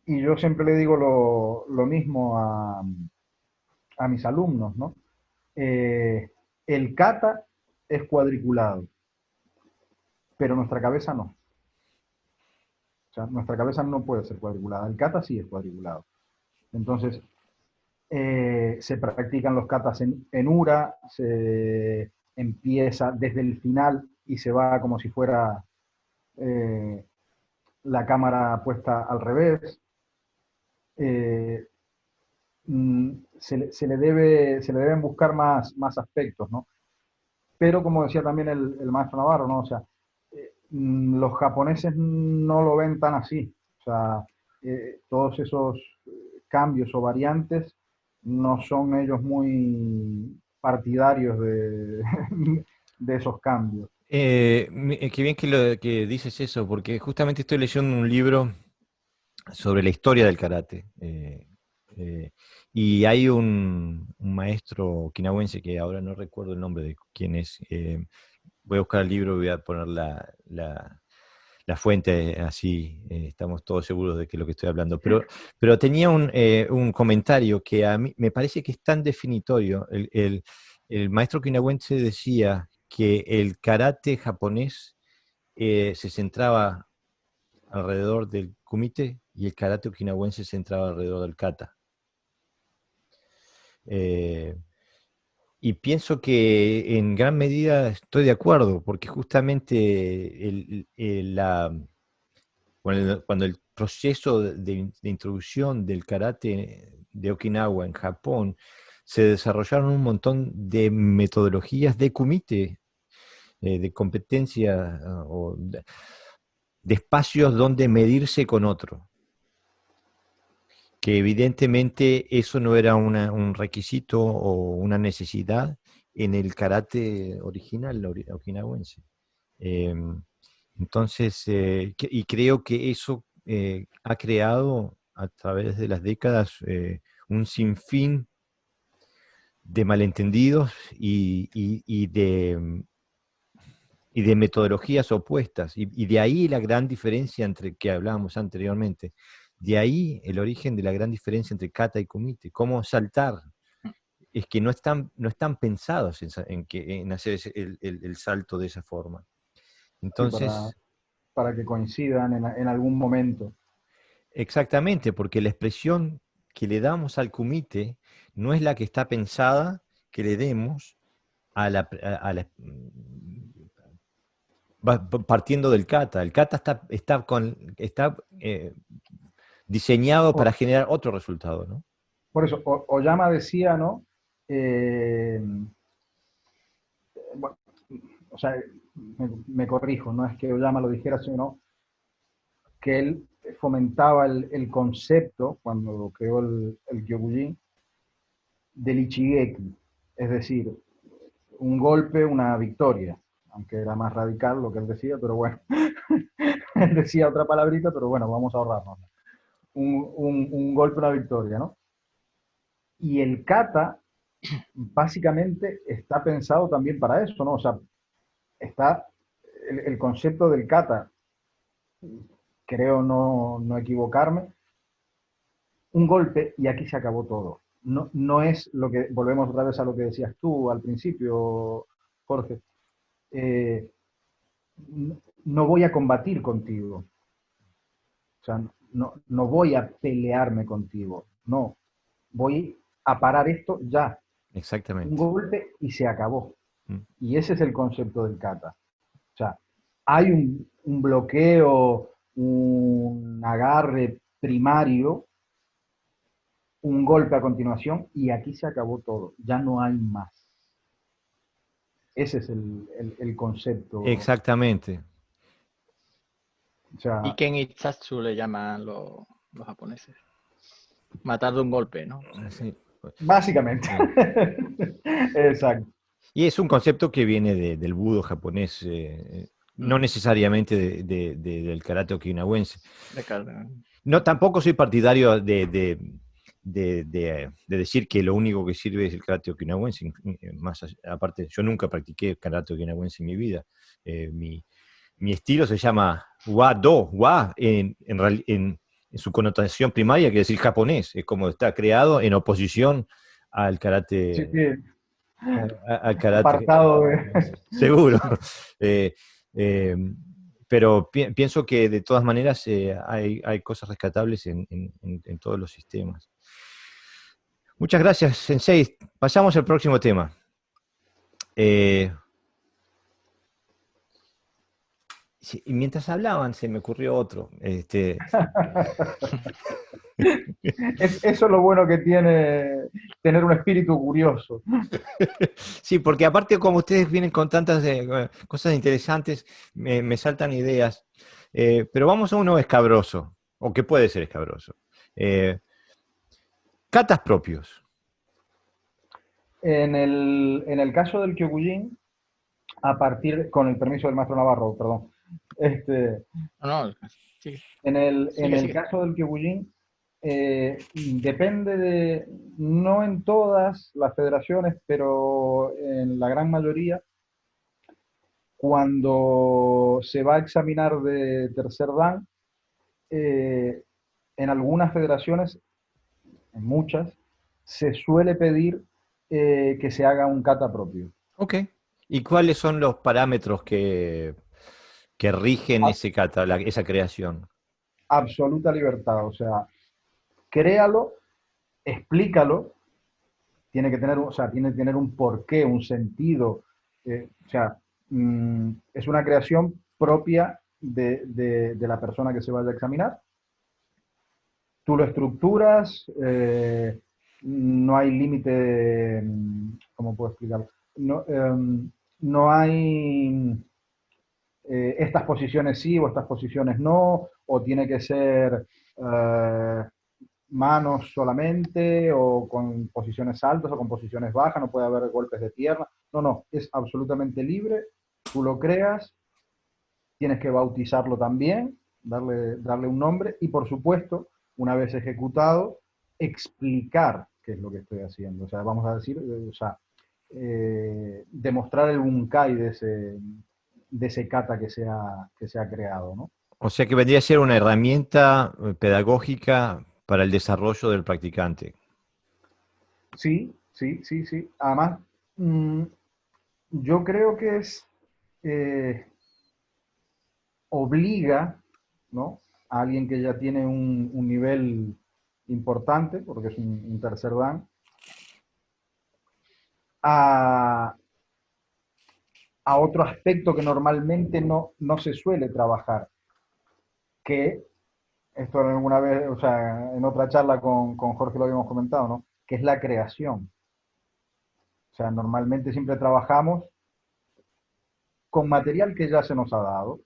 Y yo siempre le digo lo mismo a mis alumnos, ¿no? Eh, el kata es cuadriculado, pero nuestra cabeza no. O sea, nuestra cabeza no puede ser cuadriculada. El kata sí es cuadriculado. Entonces, se practican los katas en ura, se empieza desde el final y se va como si fuera eh, la cámara puesta al revés. Eh, se le deben buscar más aspectos, ¿no? Pero como decía también el maestro Navarro, ¿no? O sea, los japoneses no lo ven tan así. O sea, todos esos cambios o variantes no son ellos muy partidarios de esos cambios. Qué bien que dices eso, porque justamente estoy leyendo un libro sobre la historia del karate. Eh, y hay un maestro okinawense que ahora no recuerdo el nombre de quién es. Voy a buscar el libro y voy a poner la fuente, así estamos todos seguros de que es lo que estoy hablando. Pero tenía un comentario que a mí me parece que es tan definitorio. El maestro okinawense decía que el karate japonés se centraba alrededor del kumite y el karate okinawense se centraba alrededor del kata. Eh, y pienso que en gran medida estoy de acuerdo, porque justamente cuando el proceso de introducción del karate de Okinawa en Japón, se desarrollaron un montón de metodologías de kumite, de competencia o de espacios donde medirse con otro, que evidentemente eso no era un requisito o una necesidad en el karate original okinawense. Entonces, y creo que eso ha creado a través de las décadas un sinfín de malentendidos y de metodologías opuestas. Y de ahí la gran diferencia entre que hablábamos anteriormente. De ahí el origen de la gran diferencia entre kata y kumite. Cómo saltar. Es que no están pensados en hacer el salto de esa forma. Sí, para, Entonces, para que coincidan en algún momento. exactamente, porque la expresión que le damos al kumite no es la que está pensada que le demos partiendo del kata. El kata está diseñado para O- generar otro resultado, ¿no? por eso, Oyama decía, ¿no? Eh, bueno, o sea, me corrijo, no es que Oyama lo dijera, sino que él fomentaba el concepto, cuando creó el Gyokujin, del Ichigeki, es decir, un golpe, una victoria, aunque era más radical lo que él decía, pero bueno, él decía otra palabrita, pero bueno, vamos a ahorrarnos. Un golpe, una victoria, ¿no? Y el kata básicamente está pensado también para eso, ¿no? O sea, está el concepto del kata, creo no equivocarme, un golpe y aquí se acabó todo. No es lo que, volvemos otra vez a lo que decías tú al principio, Jorge, eh, no voy a combatir contigo, o sea, no voy a pelearme contigo, no, voy a parar esto ya, un Exactamente. golpe y se acabó. Mm. Y ese es el concepto del kata. O sea, hay un bloqueo, un agarre primario, un golpe a continuación y aquí se acabó todo, ya no hay más. Ese es el concepto. Exactamente. O sea, Iken Itsatsu le llaman los japoneses. Matar de un golpe, ¿no? Sí. básicamente. Exacto. Y es un concepto que viene del budo japonés, no necesariamente del karate okinawense. No, tampoco soy partidario de decir que lo único que sirve es el karate okinawense. Aparte, yo nunca practiqué karate okinawense en mi vida. Mi estilo se llama Wa-Do. Wa en su connotación primaria quiere decir japonés. Es como está creado en oposición al Sí, karate. sí, Al karate. apartado de... Seguro. Eh, eh, pero pienso que de todas maneras hay cosas rescatables en todos los sistemas. Muchas gracias, Sensei. Pasamos al próximo tema. Y mientras hablaban se me ocurrió otro. Eso es lo bueno que tiene tener un espíritu curioso. Sí, porque aparte como ustedes vienen con tantas cosas interesantes, me saltan ideas. Pero vamos a uno escabroso, o que puede ser escabroso. Katas propios. En el caso del Kyokujin, con el permiso del maestro Navarro, perdón, No, sí. en el Sigue. caso del Kyokujin, depende no en todas las federaciones, pero en la gran mayoría, cuando se va a examinar de tercer dan, eh, en algunas federaciones, en muchas, se suele pedir que se haga un kata propio. Ok. ¿Y cuáles son los parámetros que rigen ese kata, esa creación? Absoluta libertad, o sea, créalo, explícalo, tiene que tener un porqué, un sentido, o sea, es una creación propia de la persona que se vaya a examinar. Tú lo estructuras, no hay límite, ¿cómo puedo explicarlo? No hay estas posiciones sí o estas posiciones no, o tiene que ser manos solamente, o con posiciones altas o con posiciones bajas, no puede haber golpes de pierna. No, es absolutamente libre, tú lo creas, tienes que bautizarlo también, darle un nombre y, por supuesto, una vez ejecutado, explicar qué es lo que estoy haciendo. O sea, vamos a decir, demostrar el bunkai de ese kata que se ha creado, ¿no? O sea que vendría a ser una herramienta pedagógica para el desarrollo del practicante. Sí, sí, sí, sí. Además, mm, yo creo que eh, obliga, ¿no?, a alguien que ya tiene un nivel importante, porque es un tercer dan, a, a otro aspecto que normalmente no se suele trabajar, que esto alguna vez, o sea, en otra charla con Jorge lo habíamos comentado, ¿no?, que es la creación. O sea, normalmente siempre trabajamos con material que ya se nos ha dado,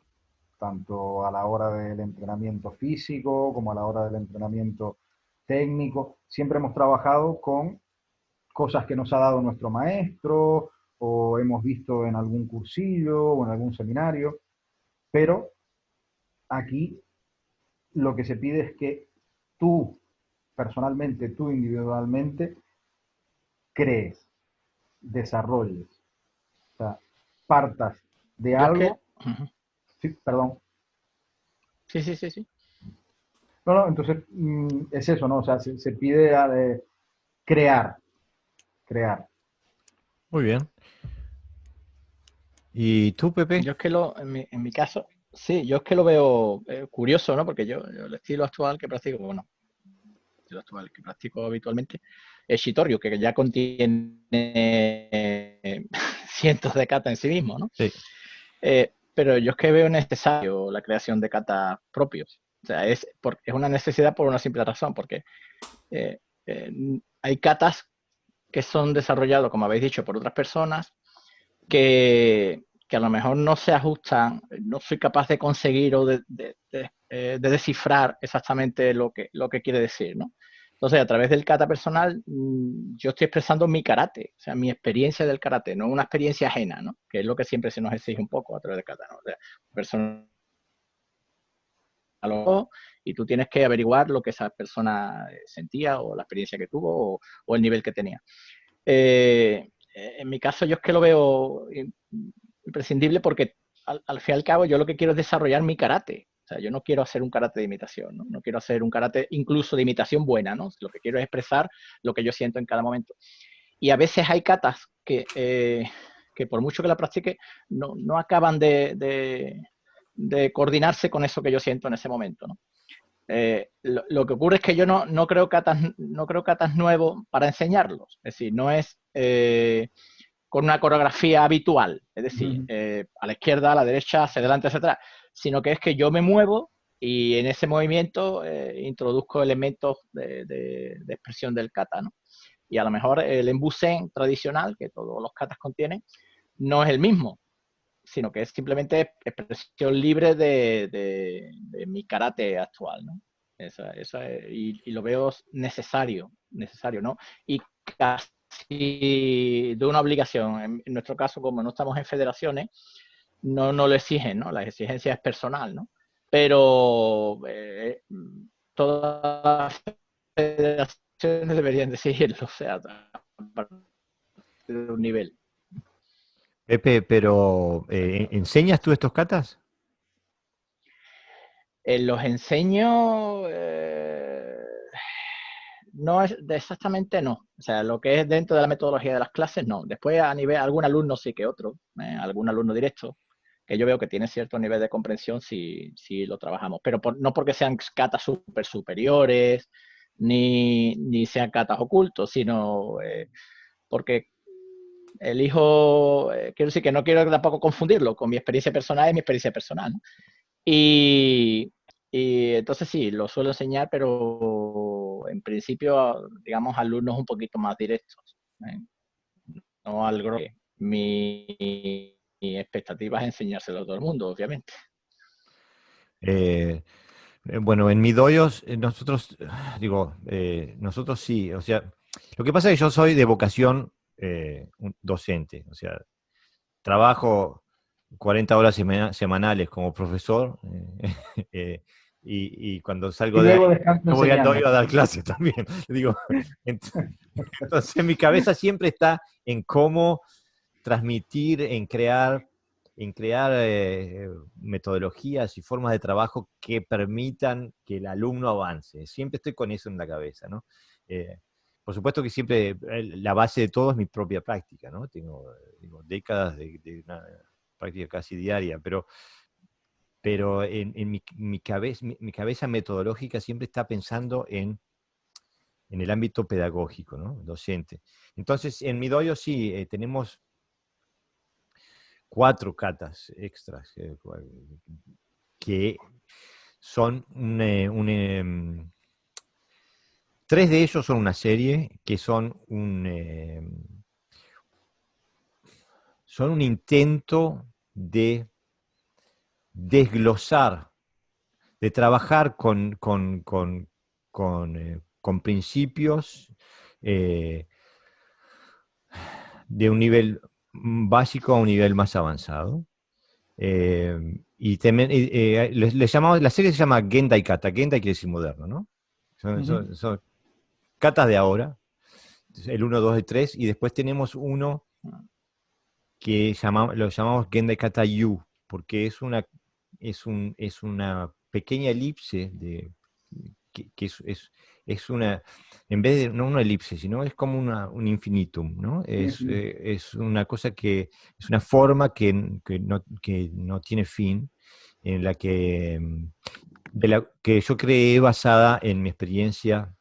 tanto a la hora del entrenamiento físico como a la hora del entrenamiento técnico. Siempre hemos trabajado con cosas que nos ha dado nuestro maestro o hemos visto en algún cursillo o en algún seminario, pero aquí lo que se pide es que tú, personalmente, tú individualmente, crees, desarrolles, o sea, partas de Yo es que... algo. Sí, perdón. Sí. No, entonces es eso, ¿no? O sea, se pide crear, crear. Muy bien. ¿Y tú, Pepe? Yo es que en mi caso, sí, yo es que lo veo curioso, ¿no? Porque yo el estilo actual que practico, bueno, el estilo actual que practico habitualmente es Shitoryu, que ya contiene cientos de kata en sí mismo, ¿no? Sí. Pero yo es que veo necesario la creación de katas propios. O sea, es una necesidad por una simple razón, porque eh, hay katas que son desarrollados, como habéis dicho, por otras personas, que a lo mejor no se ajustan, no soy capaz de conseguir o de descifrar exactamente lo que quiere decir, ¿no? Entonces, a través del kata personal, yo estoy expresando mi karate, o sea, mi experiencia del karate, no una experiencia ajena, ¿no? Que es lo que siempre se nos exige un poco a través del kata, ¿no? O sea, persona y tú tienes que averiguar lo que esa persona sentía o la experiencia que tuvo o el nivel que tenía. En mi caso yo es que lo veo imprescindible porque al fin y al cabo yo lo que quiero es desarrollar mi karate. O sea, yo no quiero hacer un karate de imitación, ¿no? No quiero hacer un karate incluso de imitación buena, ¿no? Lo que quiero es expresar lo que yo siento en cada momento. Y a veces hay katas que por mucho que la practique, no acaban de coordinarse con eso que yo siento en ese momento, ¿no? Lo que ocurre es que yo no creo katas nuevos para enseñarlos. Es decir, no es con una coreografía habitual, es decir, a la izquierda, a la derecha, hacia adelante, hacia atrás, sino que es que yo me muevo y en ese movimiento introduzco elementos de expresión del kata, ¿no? Y a lo mejor el embusen tradicional, que todos los katas contienen, no es el mismo, sino que es simplemente expresión libre de mi karate actual, ¿no? Y lo veo necesario, ¿no? Y casi de una obligación. En nuestro caso, como no estamos en federaciones, no lo exigen, ¿no? La exigencia es personal, ¿no? Pero todas las federaciones deberían de exigirlo, o sea, a partir de un nivel. Pepe, pero ¿enseñas tú estos katas? Los enseño, no es exactamente no. O sea, lo que es dentro de la metodología de las clases, no. Después a nivel, algún alumno sí que otro, algún alumno directo, que yo veo que tiene cierto nivel de comprensión si lo trabajamos. Pero no porque sean catas super superiores, ni sean catas ocultos, sino porque elijo, quiero decir que no quiero tampoco confundirlo con mi experiencia personal y mi experiencia personal, ¿no? Y entonces sí, lo suelo enseñar, pero en principio, digamos, alumnos un poquito más directos, ¿eh? No algo que mi expectativa es enseñárselo a todo el mundo, obviamente. Bueno, en mi dojo, nosotros, nosotros sí, o sea, lo que pasa es que yo soy de vocación un docente, o sea, trabajo 40 horas semanales como profesor y cuando Y salgo de ahí, luego descanso yo voy al dojo enseñando. a dar clases también. Digo, entonces mi cabeza siempre está en cómo transmitir, en crear metodologías y formas de trabajo que permitan que el alumno avance. Siempre estoy con eso en la cabeza, ¿no? Por supuesto que siempre la base de todo es mi propia práctica, ¿no? Tengo décadas de una práctica casi diaria, pero en mi cabeza metodológica siempre está pensando en el ámbito pedagógico, ¿no? Docente. Entonces, en mi dojo sí, tenemos 4 catas extras que son 3 de ellos son una serie que son un intento de desglosar, de trabajar con principios de un nivel básico a un nivel más avanzado. Y también, la serie se llama Gendai Kata. Gendai quiere decir moderno, ¿no? Son katas de ahora, el 1, 2 y 3, y después tenemos uno que lo llamamos Gendai Kata Yu, porque es una pequeña elipse que es una, en vez de, no una elipse, sino es como un infinitum, ¿no? Es una cosa es una forma que no tiene fin, en la que yo creé basada en mi experiencia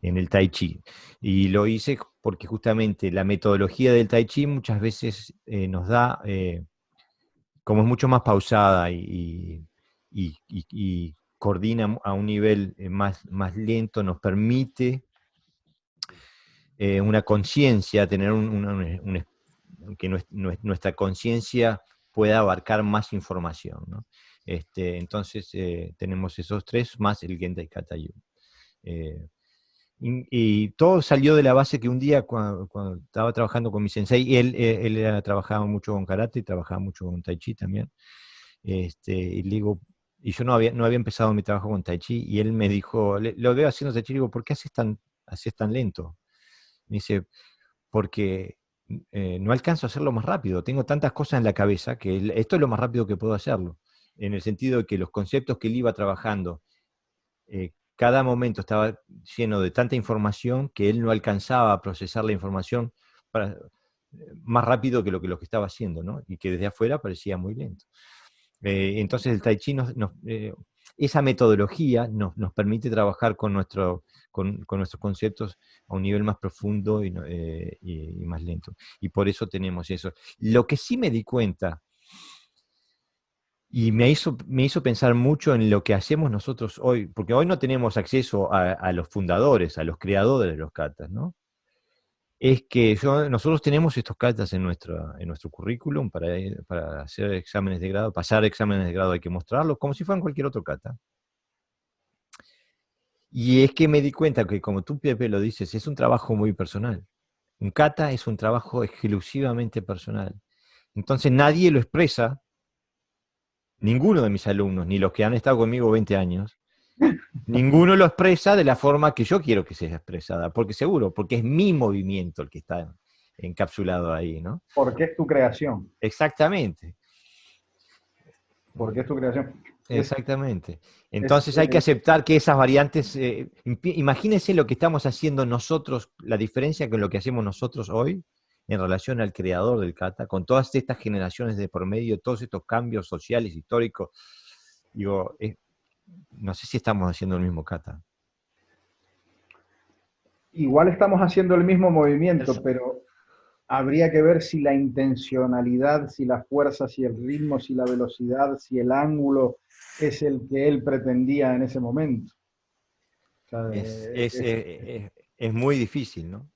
en el Tai Chi. Y lo hice porque justamente la metodología del Tai Chi muchas veces nos da, como es mucho más pausada y coordina a un nivel más lento, nos permite una conciencia, tener nuestra conciencia pueda abarcar más información, ¿no? Entonces tenemos esos tres más el Gendai Kata Yu. Y todo salió de la base que un día cuando estaba trabajando con mi sensei, y él trabajaba mucho con karate y trabajaba mucho con tai chi también, y le digo, y yo no había empezado mi trabajo con tai chi, y él me dijo, lo veo haciendo tai chi, y digo, ¿por qué haces tan lento? Me dice, porque no alcanzo a hacerlo más rápido, tengo tantas cosas en la cabeza que esto es lo más rápido que puedo hacerlo, en el sentido de que los conceptos que él iba trabajando, cada momento estaba lleno de tanta información que él no alcanzaba a procesar la información más rápido que lo que estaba haciendo, ¿no? Y que desde afuera parecía muy lento. Entonces el Tai Chi esa metodología nos permite trabajar con nuestros conceptos a un nivel más profundo y más lento. Y por eso tenemos eso. Lo que sí me di cuenta, y me hizo pensar mucho en lo que hacemos nosotros hoy, porque hoy no tenemos acceso a los fundadores, a los creadores de los katas, ¿no? Es que nosotros tenemos estos katas en nuestro currículum para hacer exámenes de grado, pasar exámenes de grado hay que mostrarlos, como si fueran cualquier otro kata. Y es que me di cuenta que, como tú, Pepe, lo dices, es un trabajo muy personal. Un kata es un trabajo exclusivamente personal. Entonces nadie lo expresa, ninguno de mis alumnos, ni los que han estado conmigo 20 años, ninguno lo expresa de la forma que yo quiero que sea expresada, porque es mi movimiento el que está encapsulado ahí, ¿no? Porque es tu creación. Exactamente. Porque es tu creación. Exactamente. Entonces hay que aceptar que esas variantes, imagínense lo que estamos haciendo nosotros, la diferencia con lo que hacemos nosotros hoy en relación al creador del kata, con todas estas generaciones de por medio, todos estos cambios sociales, históricos. Digo, no sé si estamos haciendo el mismo kata. Igual estamos haciendo el mismo movimiento, pero habría que ver si la intencionalidad, si la fuerza, si el ritmo, si la velocidad, si el ángulo es el que él pretendía en ese momento. O sea, es muy difícil, ¿no?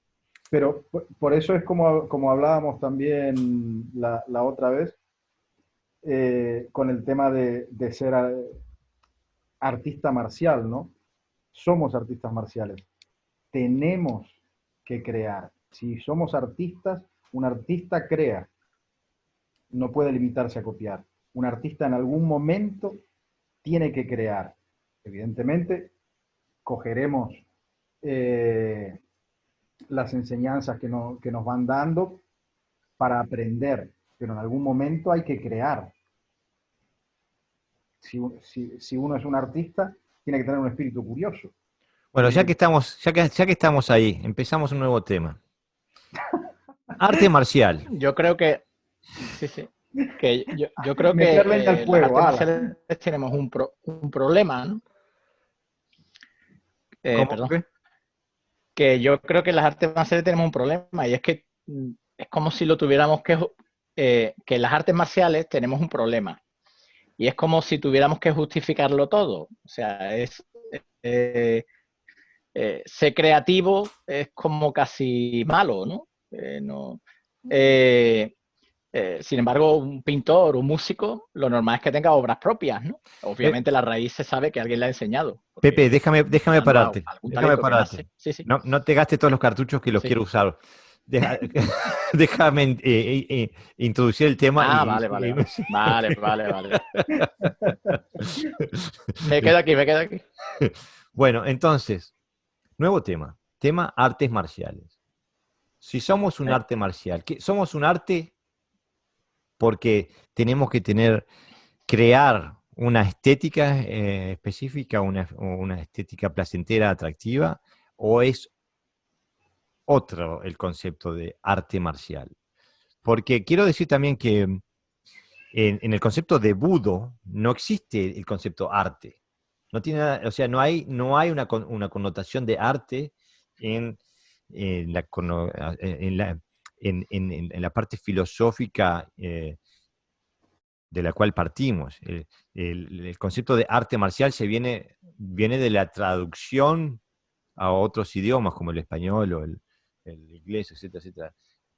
Pero por eso es como hablábamos también la otra vez, con el tema de ser artista marcial, ¿no? Somos artistas marciales. Tenemos que crear. Si somos artistas, un artista crea. No puede limitarse a copiar. Un artista en algún momento tiene que crear. Evidentemente, cogeremos las enseñanzas que nos van dando para aprender, pero en algún momento hay que crear. Si uno es un artista, tiene que tener un espíritu curioso. Bueno, ya que estamos ahí, empezamos un nuevo tema. Arte marcial. Yo creo que sí. Que yo creo que las artes marciales tenemos un problema, ¿no? Perdón. Que yo creo que en las artes marciales tenemos un problema, y es que es como si lo tuviéramos que en las artes marciales tenemos un problema, y es como si tuviéramos que justificarlo todo. O sea, ser creativo es como casi malo, ¿no? Sin embargo, un pintor, un músico, lo normal es que tenga obras propias, ¿no? Obviamente la raíz se sabe que alguien la ha enseñado. Pepe, déjame pararte. Déjame pararte. Sí. No te gastes todos los cartuchos que los quiero usar. Déjame introducir el tema. Vale. Me quedo aquí. Bueno, entonces, nuevo tema artes marciales. Si somos un arte marcial, somos un arte porque tenemos que crear una estética específica, una estética placentera, atractiva, o es otro el concepto de arte marcial. Porque quiero decir también que en el concepto de Budo no existe el concepto arte. No tiene nada, o sea, no hay una connotación de arte en la parte filosófica de la cual partimos. El concepto de arte marcial viene de la traducción a otros idiomas, como el español o el inglés, etcétera, etcétera.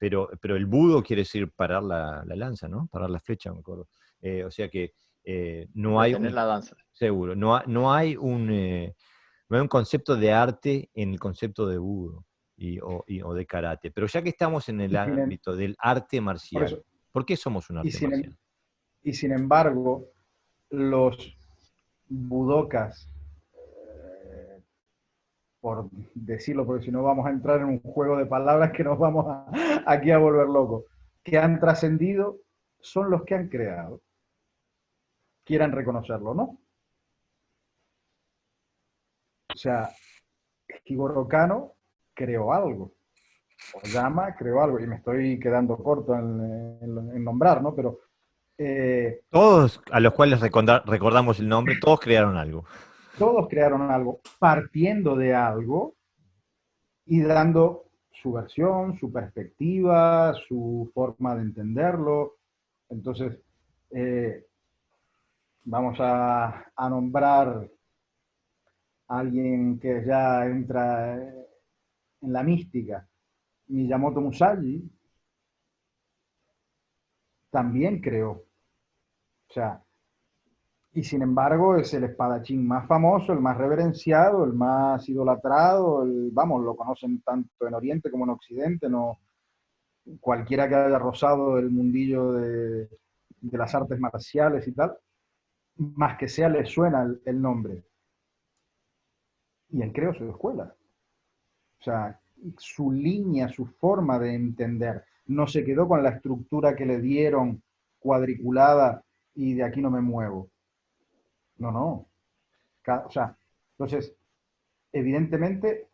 pero el budo quiere decir parar la lanza, ¿no? Parar la flecha, me acuerdo. O sea que no hay Detener la danza. seguro, no hay un concepto de arte en el concepto de budo o de karate. Pero ya que estamos en el Y ámbito del arte por marcial, eso, ¿por qué somos un y arte sin, marcial? y sin embargo, los budokas, por decirlo, porque si no vamos a entrar en un juego de palabras que nos vamos aquí a volver locos, que han trascendido, son los que han creado, quieran reconocerlo, ¿no? O sea, Jigoro Kano creó algo, Oyama creó algo, y me estoy quedando corto en nombrar, ¿no? Pero Todos a los cuales recordamos el nombre, todos crearon algo. todos crearon algo partiendo de algo y dando su versión, su perspectiva, su forma de entenderlo. Entonces, eh, vamos a nombrar a alguien que ya entra en la mística. Miyamoto Musashi también creó. O sea, y sin embargo es el espadachín más famoso, el más reverenciado, el más idolatrado, vamos, lo conocen tanto en Oriente como en Occidente, no, cualquiera que haya rozado el mundillo de las artes marciales y tal, más que sea le suena el nombre. Y él creó su escuela. O sea, su línea, su forma de entender, no se quedó con la estructura que le dieron cuadriculada y de aquí no me muevo. No, no. O sea, entonces, evidentemente,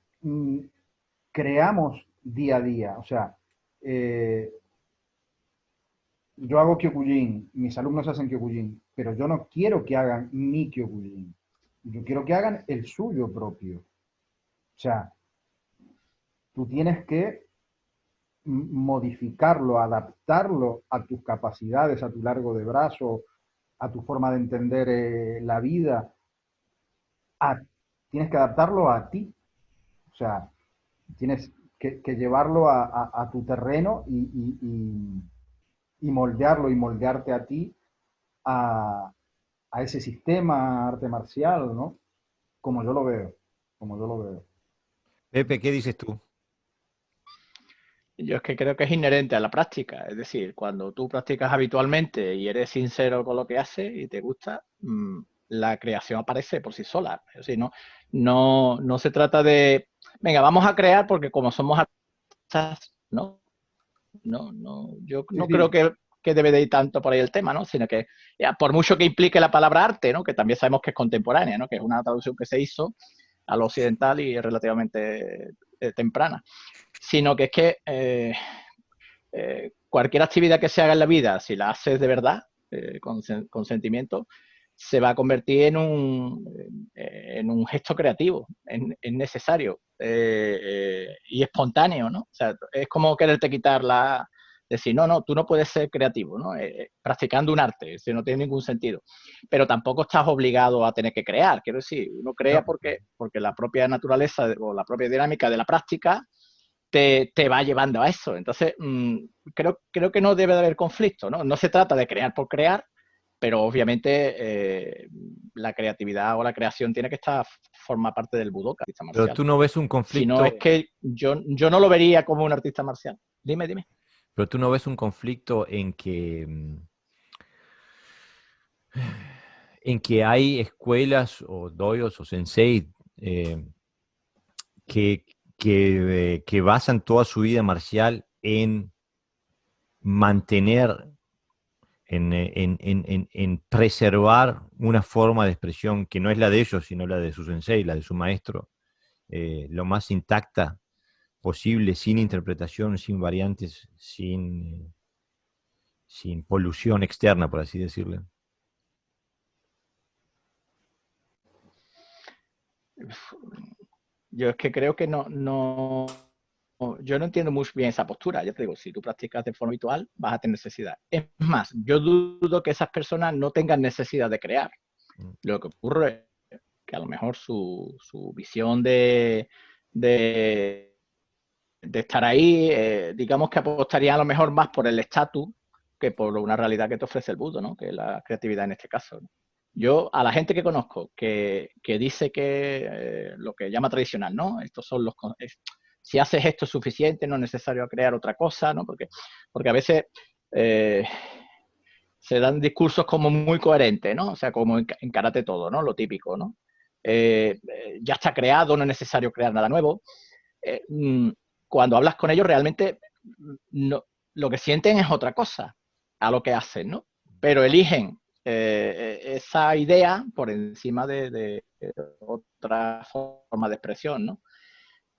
creamos día a día. O sea, eh, yo hago Kyokujin, mis alumnos hacen Kyokujin, pero yo no quiero que hagan mi Kyokujin. Yo quiero que hagan el suyo propio. O sea, tú tienes que modificarlo, adaptarlo a tus capacidades, a tu largo de brazo, a tu forma de entender la vida. A, tienes que adaptarlo a ti. O sea, tienes que llevarlo a tu terreno y moldearlo y moldearte a ti, a ese sistema arte marcial, ¿no? Como yo lo veo, como yo lo veo. Pepe, ¿qué dices tú? Yo es que creo que es inherente a la práctica. Es decir, cuando tú practicas habitualmente y eres sincero con lo que haces y te gusta, la creación aparece por sí sola. Es decir, no se trata de, venga, vamos a crear porque como somos artistas, no, yo Sí, no creo sí, que debe de ir tanto por ahí el tema, ¿no? Sino que, ya, por mucho que implique la palabra arte, ¿no? Que también sabemos que es contemporánea, ¿no? Que es una traducción que se hizo a lo occidental y es relativamente temprana. Sino que es que cualquier actividad que se haga en la vida, si la haces de verdad, con sentimiento, se va a convertir en un gesto creativo, es necesario y espontáneo, ¿no? O sea, es como quererte quitar decir, no, tú no puedes ser creativo, ¿no? Practicando un arte, eso no tiene ningún sentido. Pero tampoco estás obligado a tener que crear, quiero decir, uno crea No, porque la propia naturaleza o la propia dinámica de la práctica te va llevando a eso. Entonces, creo que no debe de haber conflicto, ¿no? No se trata de crear por crear, pero obviamente la creatividad o la creación tiene que formar parte del budoka, artista pero marcial. tú no ves un Si no es conflicto, que yo no lo vería como un artista marcial. Dime. pero tú no ves un conflicto en que hay escuelas o doyos o sensei eh, que, que basan toda su vida marcial en mantener, en preservar una forma de expresión que no es la de ellos, sino la de su sensei, la de su maestro, lo más intacta posible, sin interpretación, sin variantes, sin polución externa, por así decirlo. Yo es que creo que yo no entiendo muy bien esa postura. Ya te digo, si tú practicas de forma habitual, vas a tener necesidad. Es más, yo dudo que esas personas no tengan necesidad de crear. Lo que ocurre es que a lo mejor su visión de de estar ahí, digamos que apostaría a lo mejor más por el estatus que por una realidad que te ofrece el budo, ¿no? Que es la creatividad en este caso, ¿no? Yo, a la gente que conozco que dice que lo que llama tradicional, ¿no? Estos son los... si haces esto es suficiente, no es necesario crear otra cosa, ¿no? Porque a veces se dan discursos como muy coherentes, ¿no? O sea, como en karate todo, ¿no? Lo típico, ¿no? Ya está creado, no es necesario crear nada nuevo. Cuando hablas con ellos realmente no, lo que sienten es otra cosa a lo que hacen, ¿no? Pero eligen esa idea por encima de otra forma de expresión, ¿no?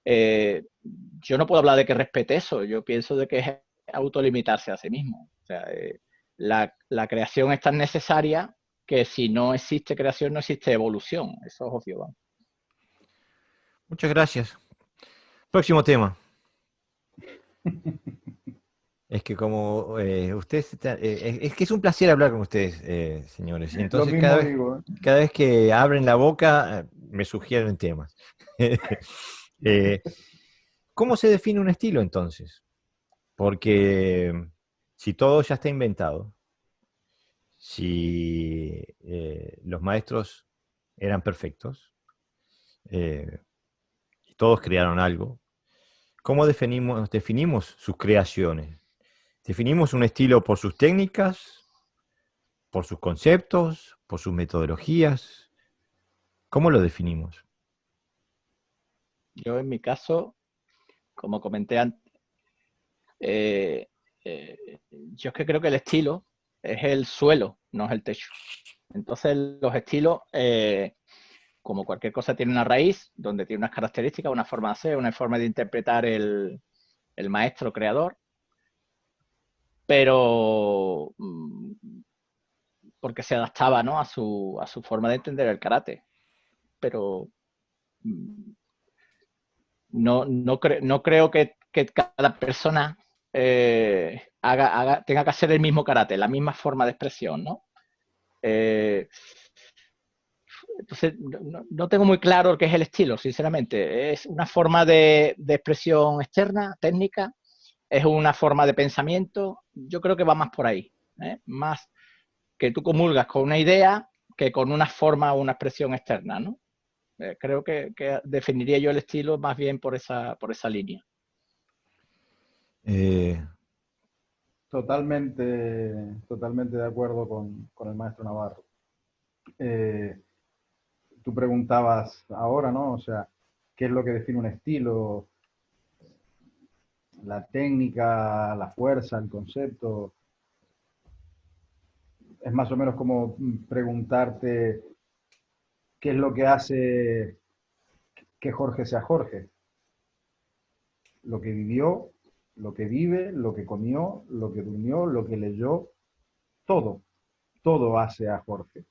Yo no puedo hablar de que respete eso, yo pienso de que es autolimitarse a sí mismo. O sea, la creación es tan necesaria que si no existe creación no existe evolución, eso es obvio. ¿Vale? Muchas gracias. Próximo tema. Es que como ustedes, es que es un placer hablar con ustedes, señores. Y Lo entonces mismo digo, ¿eh? cada vez que abren la boca, me sugieren temas. ¿Cómo se define un estilo entonces? Porque si todo ya está inventado, si los maestros eran perfectos, y todos crearon algo, ¿cómo definimos sus creaciones? ¿Definimos un estilo por sus técnicas, por sus conceptos, por sus metodologías? ¿Cómo lo definimos? Yo en mi caso, como comenté antes, yo es que creo que el estilo es el suelo, no es el techo. Entonces los estilos, como cualquier cosa, tiene una raíz, donde tiene unas características, una forma de hacer, una forma de interpretar el maestro creador, pero porque se adaptaba, ¿no? a su forma de entender el karate. Pero no creo que cada persona tenga que hacer el mismo karate, la misma forma de expresión, ¿no? Entonces, no tengo muy claro qué es el estilo, sinceramente. Es una forma de expresión externa, técnica, es una forma de pensamiento. Yo creo que va más por ahí, ¿eh? Más que tú comulgas con una idea que con una forma o una expresión externa, ¿no? Creo que definiría yo el estilo más bien por esa línea. Eh, Totalmente de acuerdo con el maestro Navarro. Tú preguntabas ahora, ¿no? O sea, ¿qué es lo que define un estilo? La técnica, la fuerza, el concepto. Es más o menos como preguntarte qué es lo que hace que Jorge sea Jorge. Lo que vivió, lo que vive, lo que comió, lo que durmió, lo que leyó, todo, todo hace a Jorge.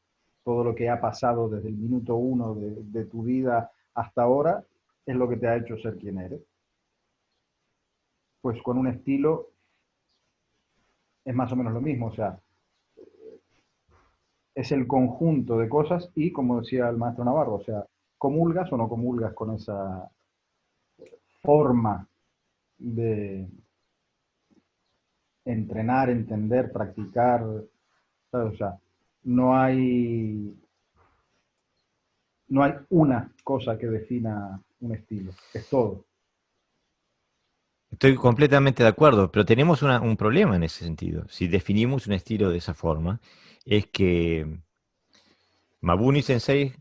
Todo lo que ha pasado desde el minuto uno de tu vida hasta ahora es lo que te ha hecho ser quien eres. Pues con un estilo es más o menos lo mismo, o sea, es el conjunto de cosas y, como decía el maestro Navarro, o sea, comulgas o no comulgas con esa forma de entrenar, entender, practicar, ¿sabes? O sea, no hay, no hay una cosa que defina un estilo, es todo. Estoy completamente de acuerdo, pero tenemos un problema en ese sentido. Si definimos un estilo de esa forma, es que Mabuni Sensei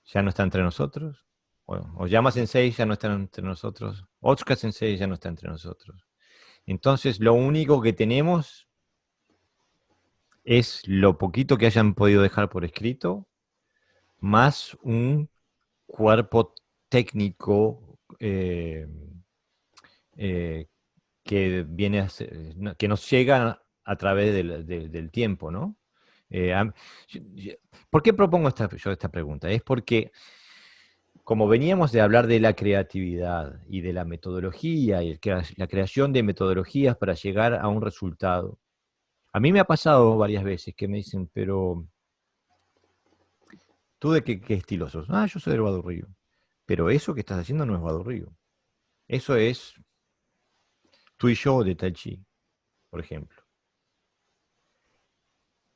ya no está entre nosotros, o Yama Sensei ya no está entre nosotros, Otsuka Sensei ya no está entre nosotros. Entonces, lo único que tenemos es lo poquito que hayan podido dejar por escrito, más un cuerpo técnico eh, que viene que nos llega a través del tiempo, ¿no? Eh, ¿Por qué propongo yo esta pregunta? Es porque como veníamos de hablar de la creatividad y de la metodología y la creación de metodologías para llegar a un resultado, a mí me ha pasado varias veces que me dicen, pero ¿tú de qué estilo sos? Ah, yo soy del Guadurrío. Pero eso que estás haciendo no es Guadurrío. Eso es tú y yo de Tai Chi, por ejemplo.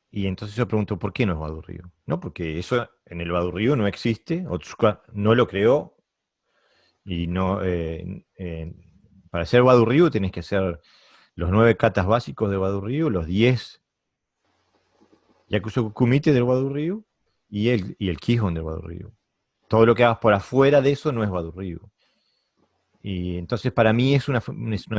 Y entonces yo pregunto, ¿por qué no es Badu Ryu? No, porque eso en el Badu Ryu no existe, Otsuka no lo creó, y no, para hacer Badu Ryu tenés que hacer los 9 katas básicos de Badu Ryu, los 10 Yakusoku Kumite del Badu Ryu y el Kihon del Badu Ryu. Todo lo que hagas por afuera de eso no es Badu Ryu. Y entonces para mí es una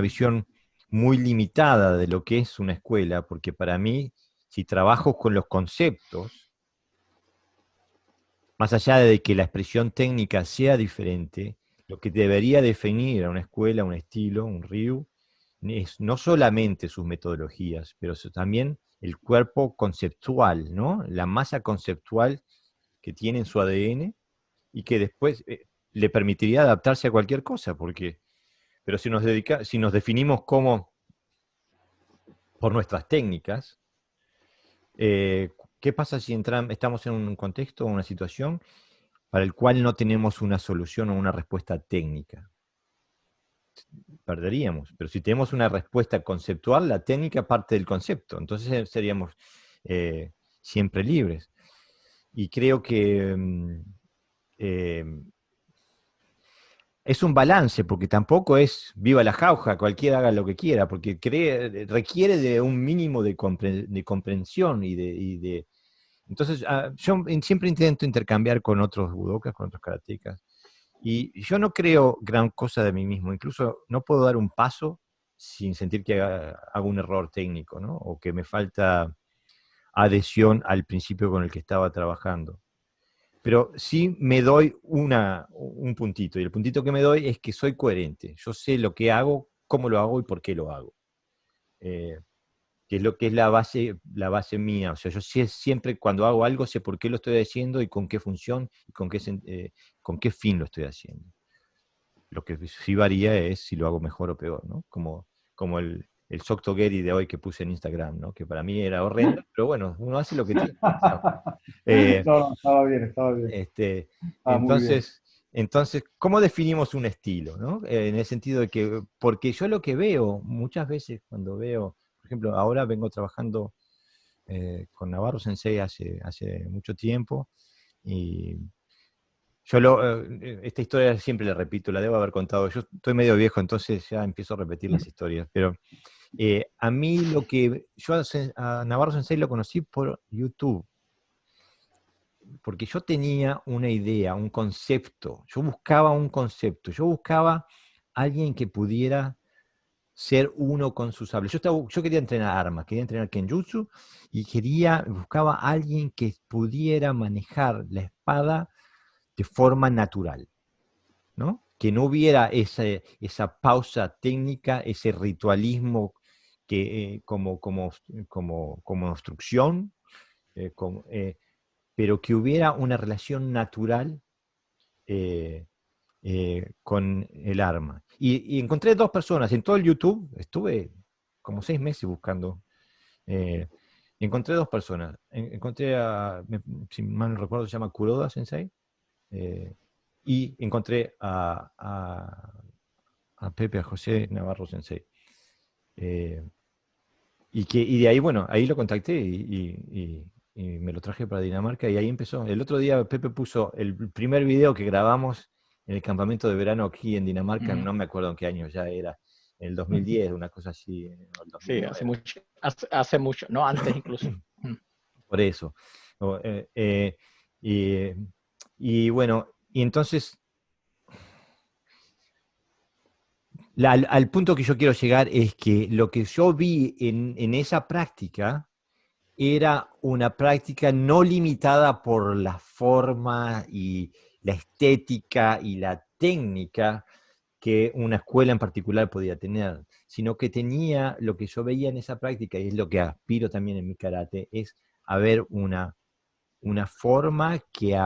visión muy limitada de lo que es una escuela, porque para mí, si trabajo con los conceptos, más allá de que la expresión técnica sea diferente, lo que debería definir a una escuela, un estilo, un Ryu, es no solamente sus metodologías, pero también el cuerpo conceptual, ¿no? La masa conceptual que tiene en su ADN y que después le permitiría adaptarse a cualquier cosa, pero si nos definimos como por nuestras técnicas, ¿qué pasa si estamos en un contexto o una situación para el cual no tenemos una solución o una respuesta técnica? Perderíamos. Pero si tenemos una respuesta conceptual, la técnica parte del concepto. Entonces seríamos siempre libres. Y creo que es un balance, porque tampoco es viva la jauja, cualquiera haga lo que quiera, porque requiere de un mínimo de comprensión entonces, yo siempre intento intercambiar con otros budokas, con otros karatecas, y yo no creo gran cosa de mí mismo, incluso no puedo dar un paso sin sentir que hago un error técnico, ¿no? O que me falta adhesión al principio con el que estaba trabajando. Pero sí me doy un puntito, y el puntito que me doy es que soy coherente. Yo sé lo que hago, cómo lo hago y por qué lo hago. Que es lo que es la base mía. O sea, yo siempre cuando hago algo sé por qué lo estoy haciendo y con qué función y con qué fin lo estoy haciendo. Lo que sí varía es si lo hago mejor o peor, ¿no? Como el Soktogeri de hoy que puse en Instagram, ¿no? Que para mí era horrendo, pero bueno, uno hace lo que tiene. No, estaba bien, estaba bien. Este, Muy bien. entonces, ¿cómo definimos un estilo? ¿No? En el sentido de que, porque yo lo que veo, muchas veces cuando veo, por ejemplo, ahora vengo trabajando con Navarro Sensei hace mucho tiempo, y esta historia siempre la repito, la debo haber contado, yo estoy medio viejo, entonces ya empiezo a repetir las historias, pero a mí yo a Navarro Sensei lo conocí por YouTube, porque yo tenía una idea, un concepto, yo buscaba un concepto, yo buscaba alguien que pudiera ser uno con su sable. Yo quería entrenar armas, quería entrenar Kenjutsu y buscaba a alguien que pudiera manejar la espada de forma natural, ¿no? Que no hubiera esa pausa técnica, ese ritualismo como instrucción, pero que hubiera una relación natural con el arma. Y encontré 2 personas en todo el YouTube, estuve como 6 meses buscando, encontré 2 personas. Encontré si mal no recuerdo, se llama Kuroda Sensei, y encontré a Pepe, a José Navarro Sensei. Y de ahí, bueno, ahí lo contacté y me lo traje para Dinamarca y ahí empezó. El otro día Pepe puso el primer video que grabamos en el campamento de verano aquí en Dinamarca, no me acuerdo en qué año ya era, en el 2010, una cosa así, o el Sí, 2009. hace mucho, no antes incluso. Por eso. Y, y bueno, y entonces, al punto que yo quiero llegar es que lo que yo vi en esa práctica era una práctica no limitada por la forma y la estética y la técnica que una escuela en particular podía tener, sino que tenía lo que yo veía en esa práctica, y es lo que aspiro también en mi karate, es haber una forma que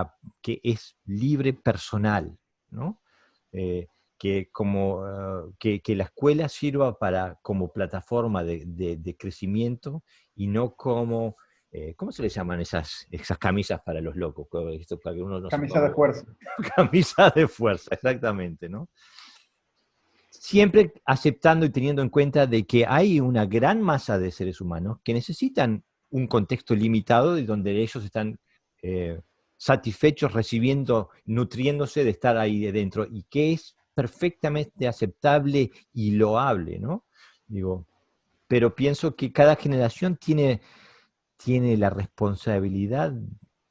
es libre personal, ¿no? Que la escuela sirva como plataforma de crecimiento y no como, ¿cómo se le llaman esas camisas para los locos? Esto para que uno no Camisa de fuerza. Camisa de fuerza, exactamente, ¿no? siempre aceptando y teniendo en cuenta de que hay una gran masa de seres humanos que necesitan un contexto limitado y donde ellos están satisfechos recibiendo, nutriéndose de estar ahí de dentro y que es perfectamente aceptable y loable, ¿no? Digo, pero pienso que cada generación tiene la responsabilidad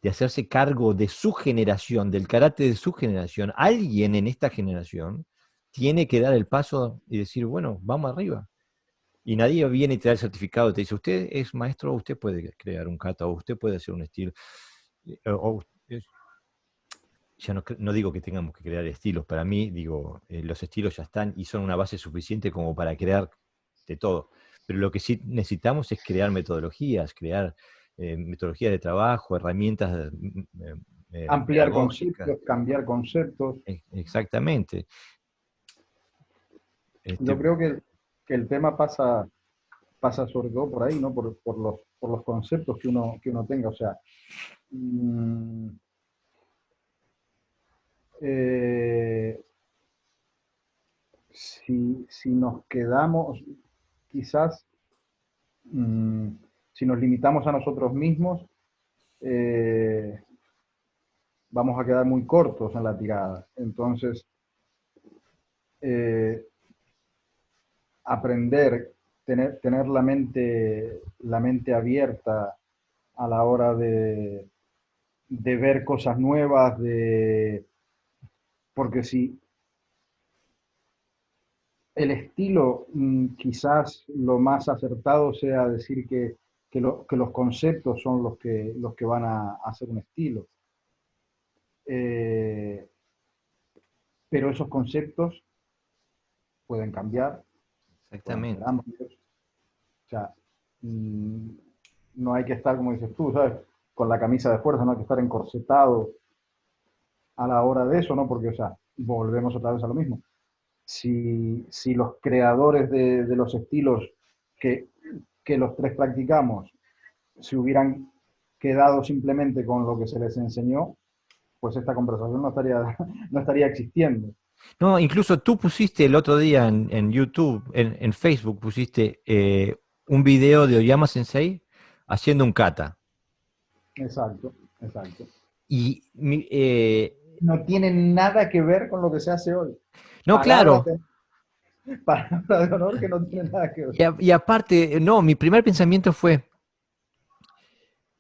de hacerse cargo de su generación, del carácter de su generación. Alguien en esta generación tiene que dar el paso y decir, bueno, vamos arriba. Y nadie viene y te da el certificado y te dice, usted es maestro, usted puede crear un kata, o usted puede hacer un estilo. Ya no digo que tengamos que crear estilos, para mí, digo, los estilos ya están y son una base suficiente como para crear de todo. Pero lo que sí necesitamos es crear metodologías, crear metodologías de trabajo, herramientas Ampliar pedagógicas. conceptos, cambiar conceptos. Exactamente. Yo creo que el tema pasa sobre todo por ahí, ¿no? Por los conceptos que uno tenga. O sea, si nos quedamos, quizás, si nos limitamos a nosotros mismos, vamos a quedar muy cortos en la tirada. Entonces, aprender, tener la mente abierta a la hora de ver cosas nuevas, porque si el estilo, quizás lo más acertado sea decir que los conceptos son los que van a hacer un estilo. Pero esos conceptos pueden cambiar, pueden ser Exactamente. amplios. O sea, no hay que estar, como dices tú, ¿sabes? Con la camisa de fuerza, no hay que estar encorsetado a la hora de eso, ¿no? Porque, o sea, volvemos otra vez a lo mismo. Si los creadores de los estilos que, que los tres practicamos se hubieran quedado simplemente con lo que se les enseñó, pues esta conversación no estaría existiendo. No, incluso tú pusiste el otro día en YouTube, en Facebook, pusiste un video de Oyama Sensei haciendo un kata. Exacto, exacto. Y No tiene nada que ver con lo que se hace hoy. no, Palabra claro. de, palabra de honor que no tiene nada que ver. Y aparte, no, mi primer pensamiento fue,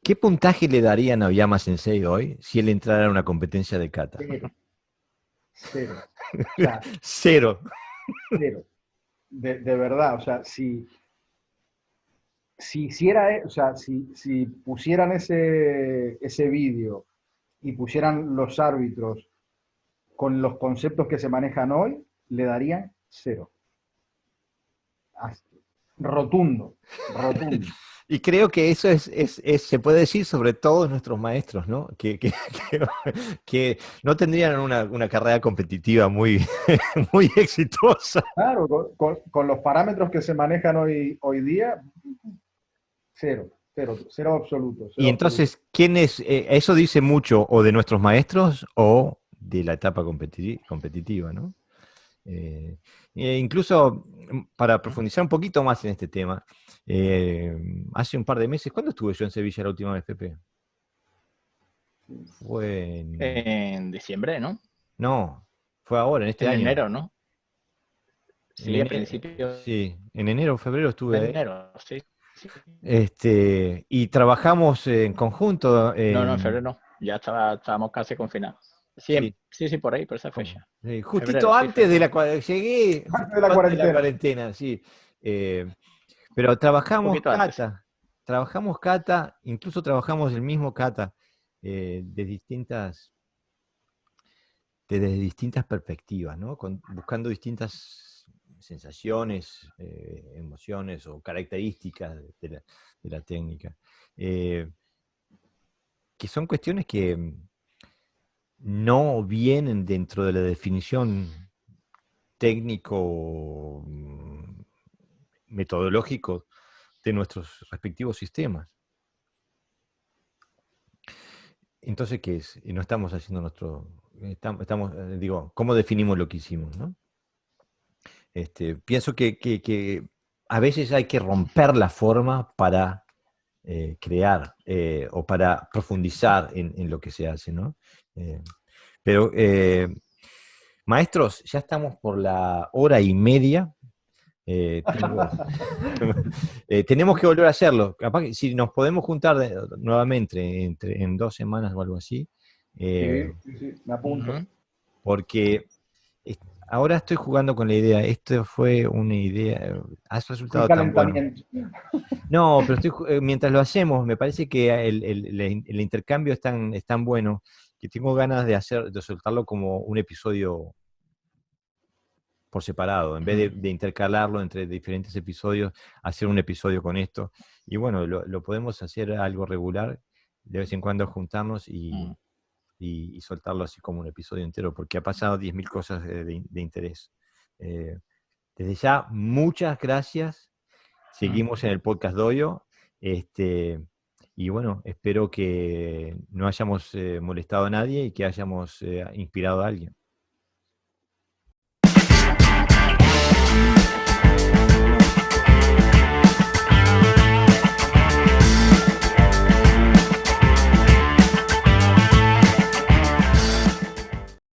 ¿qué puntaje le darían a Oyama Sensei hoy si él entrara a una competencia de kata? Cero, cero. O sea, Cero. cero. De verdad, o sea, si hiciera, o sea, si pusieran ese vídeo y pusieran los árbitros con los conceptos que se manejan hoy, le darían cero. Rotundo, rotundo. Y creo que eso se puede decir sobre todos nuestros maestros, ¿no? Que, que no tendrían una carrera competitiva muy, muy exitosa. Claro, con los parámetros que se manejan hoy día, cero, cero, cero absoluto, Y cero absoluto. entonces, eso dice mucho o de nuestros maestros o de la etapa competitiva, ¿no? Incluso para profundizar un poquito más en este tema, hace un par de meses, ¿cuándo estuve yo en Sevilla la última vez, Pepe? Fue En diciembre, ¿no? No, fue ahora, en este En año. enero, ¿no? Sí, a principios Sí, en enero o febrero de estuve ahí. enero, sí. Sí. Y trabajamos en conjunto. No, no, en febrero no. Ya estábamos casi confinados. Sí, Sí, sí, por ahí, por esa fecha. sí, justito Febrero, sí, antes de febrero. la cuarentena, llegué Antes de justito la antes de la cuarentena. cuarentena, sí. Pero Un poquito antes. trabajamos kata, incluso trabajamos el mismo kata de desde distintas perspectivas, ¿no? Buscando distintas sensaciones, emociones o características de la técnica. Que son cuestiones que no vienen dentro de la definición técnico metodológico de nuestros respectivos sistemas. Entonces, ¿qué es? Y no estamos haciendo digo, ¿cómo definimos lo que hicimos, no? Pienso que a veces hay que romper la forma para crear o para profundizar en lo que se hace, ¿no? Pero, maestros, ya estamos por la 1:30. Tenemos que volver a hacerlo. Capaz que si nos podemos juntar nuevamente en 2 semanas o algo así. Sí, me apunto. Porque ahora estoy jugando con la idea. Esto fue una idea. Ha Un resultado tan bueno. calentamiento. No, pero mientras lo hacemos, me parece que el intercambio es tan bueno que tengo ganas de soltarlo como un episodio por separado, en vez de intercalarlo entre diferentes episodios, hacer un episodio con esto. Y bueno, lo podemos hacer algo regular, de vez en cuando juntarnos y soltarlo así como un episodio entero, porque ha pasado 10.000 cosas de interés. Desde ya, muchas gracias. Seguimos en el podcast Doyo. Y bueno, espero que no hayamos molestado a nadie y que hayamos inspirado a alguien.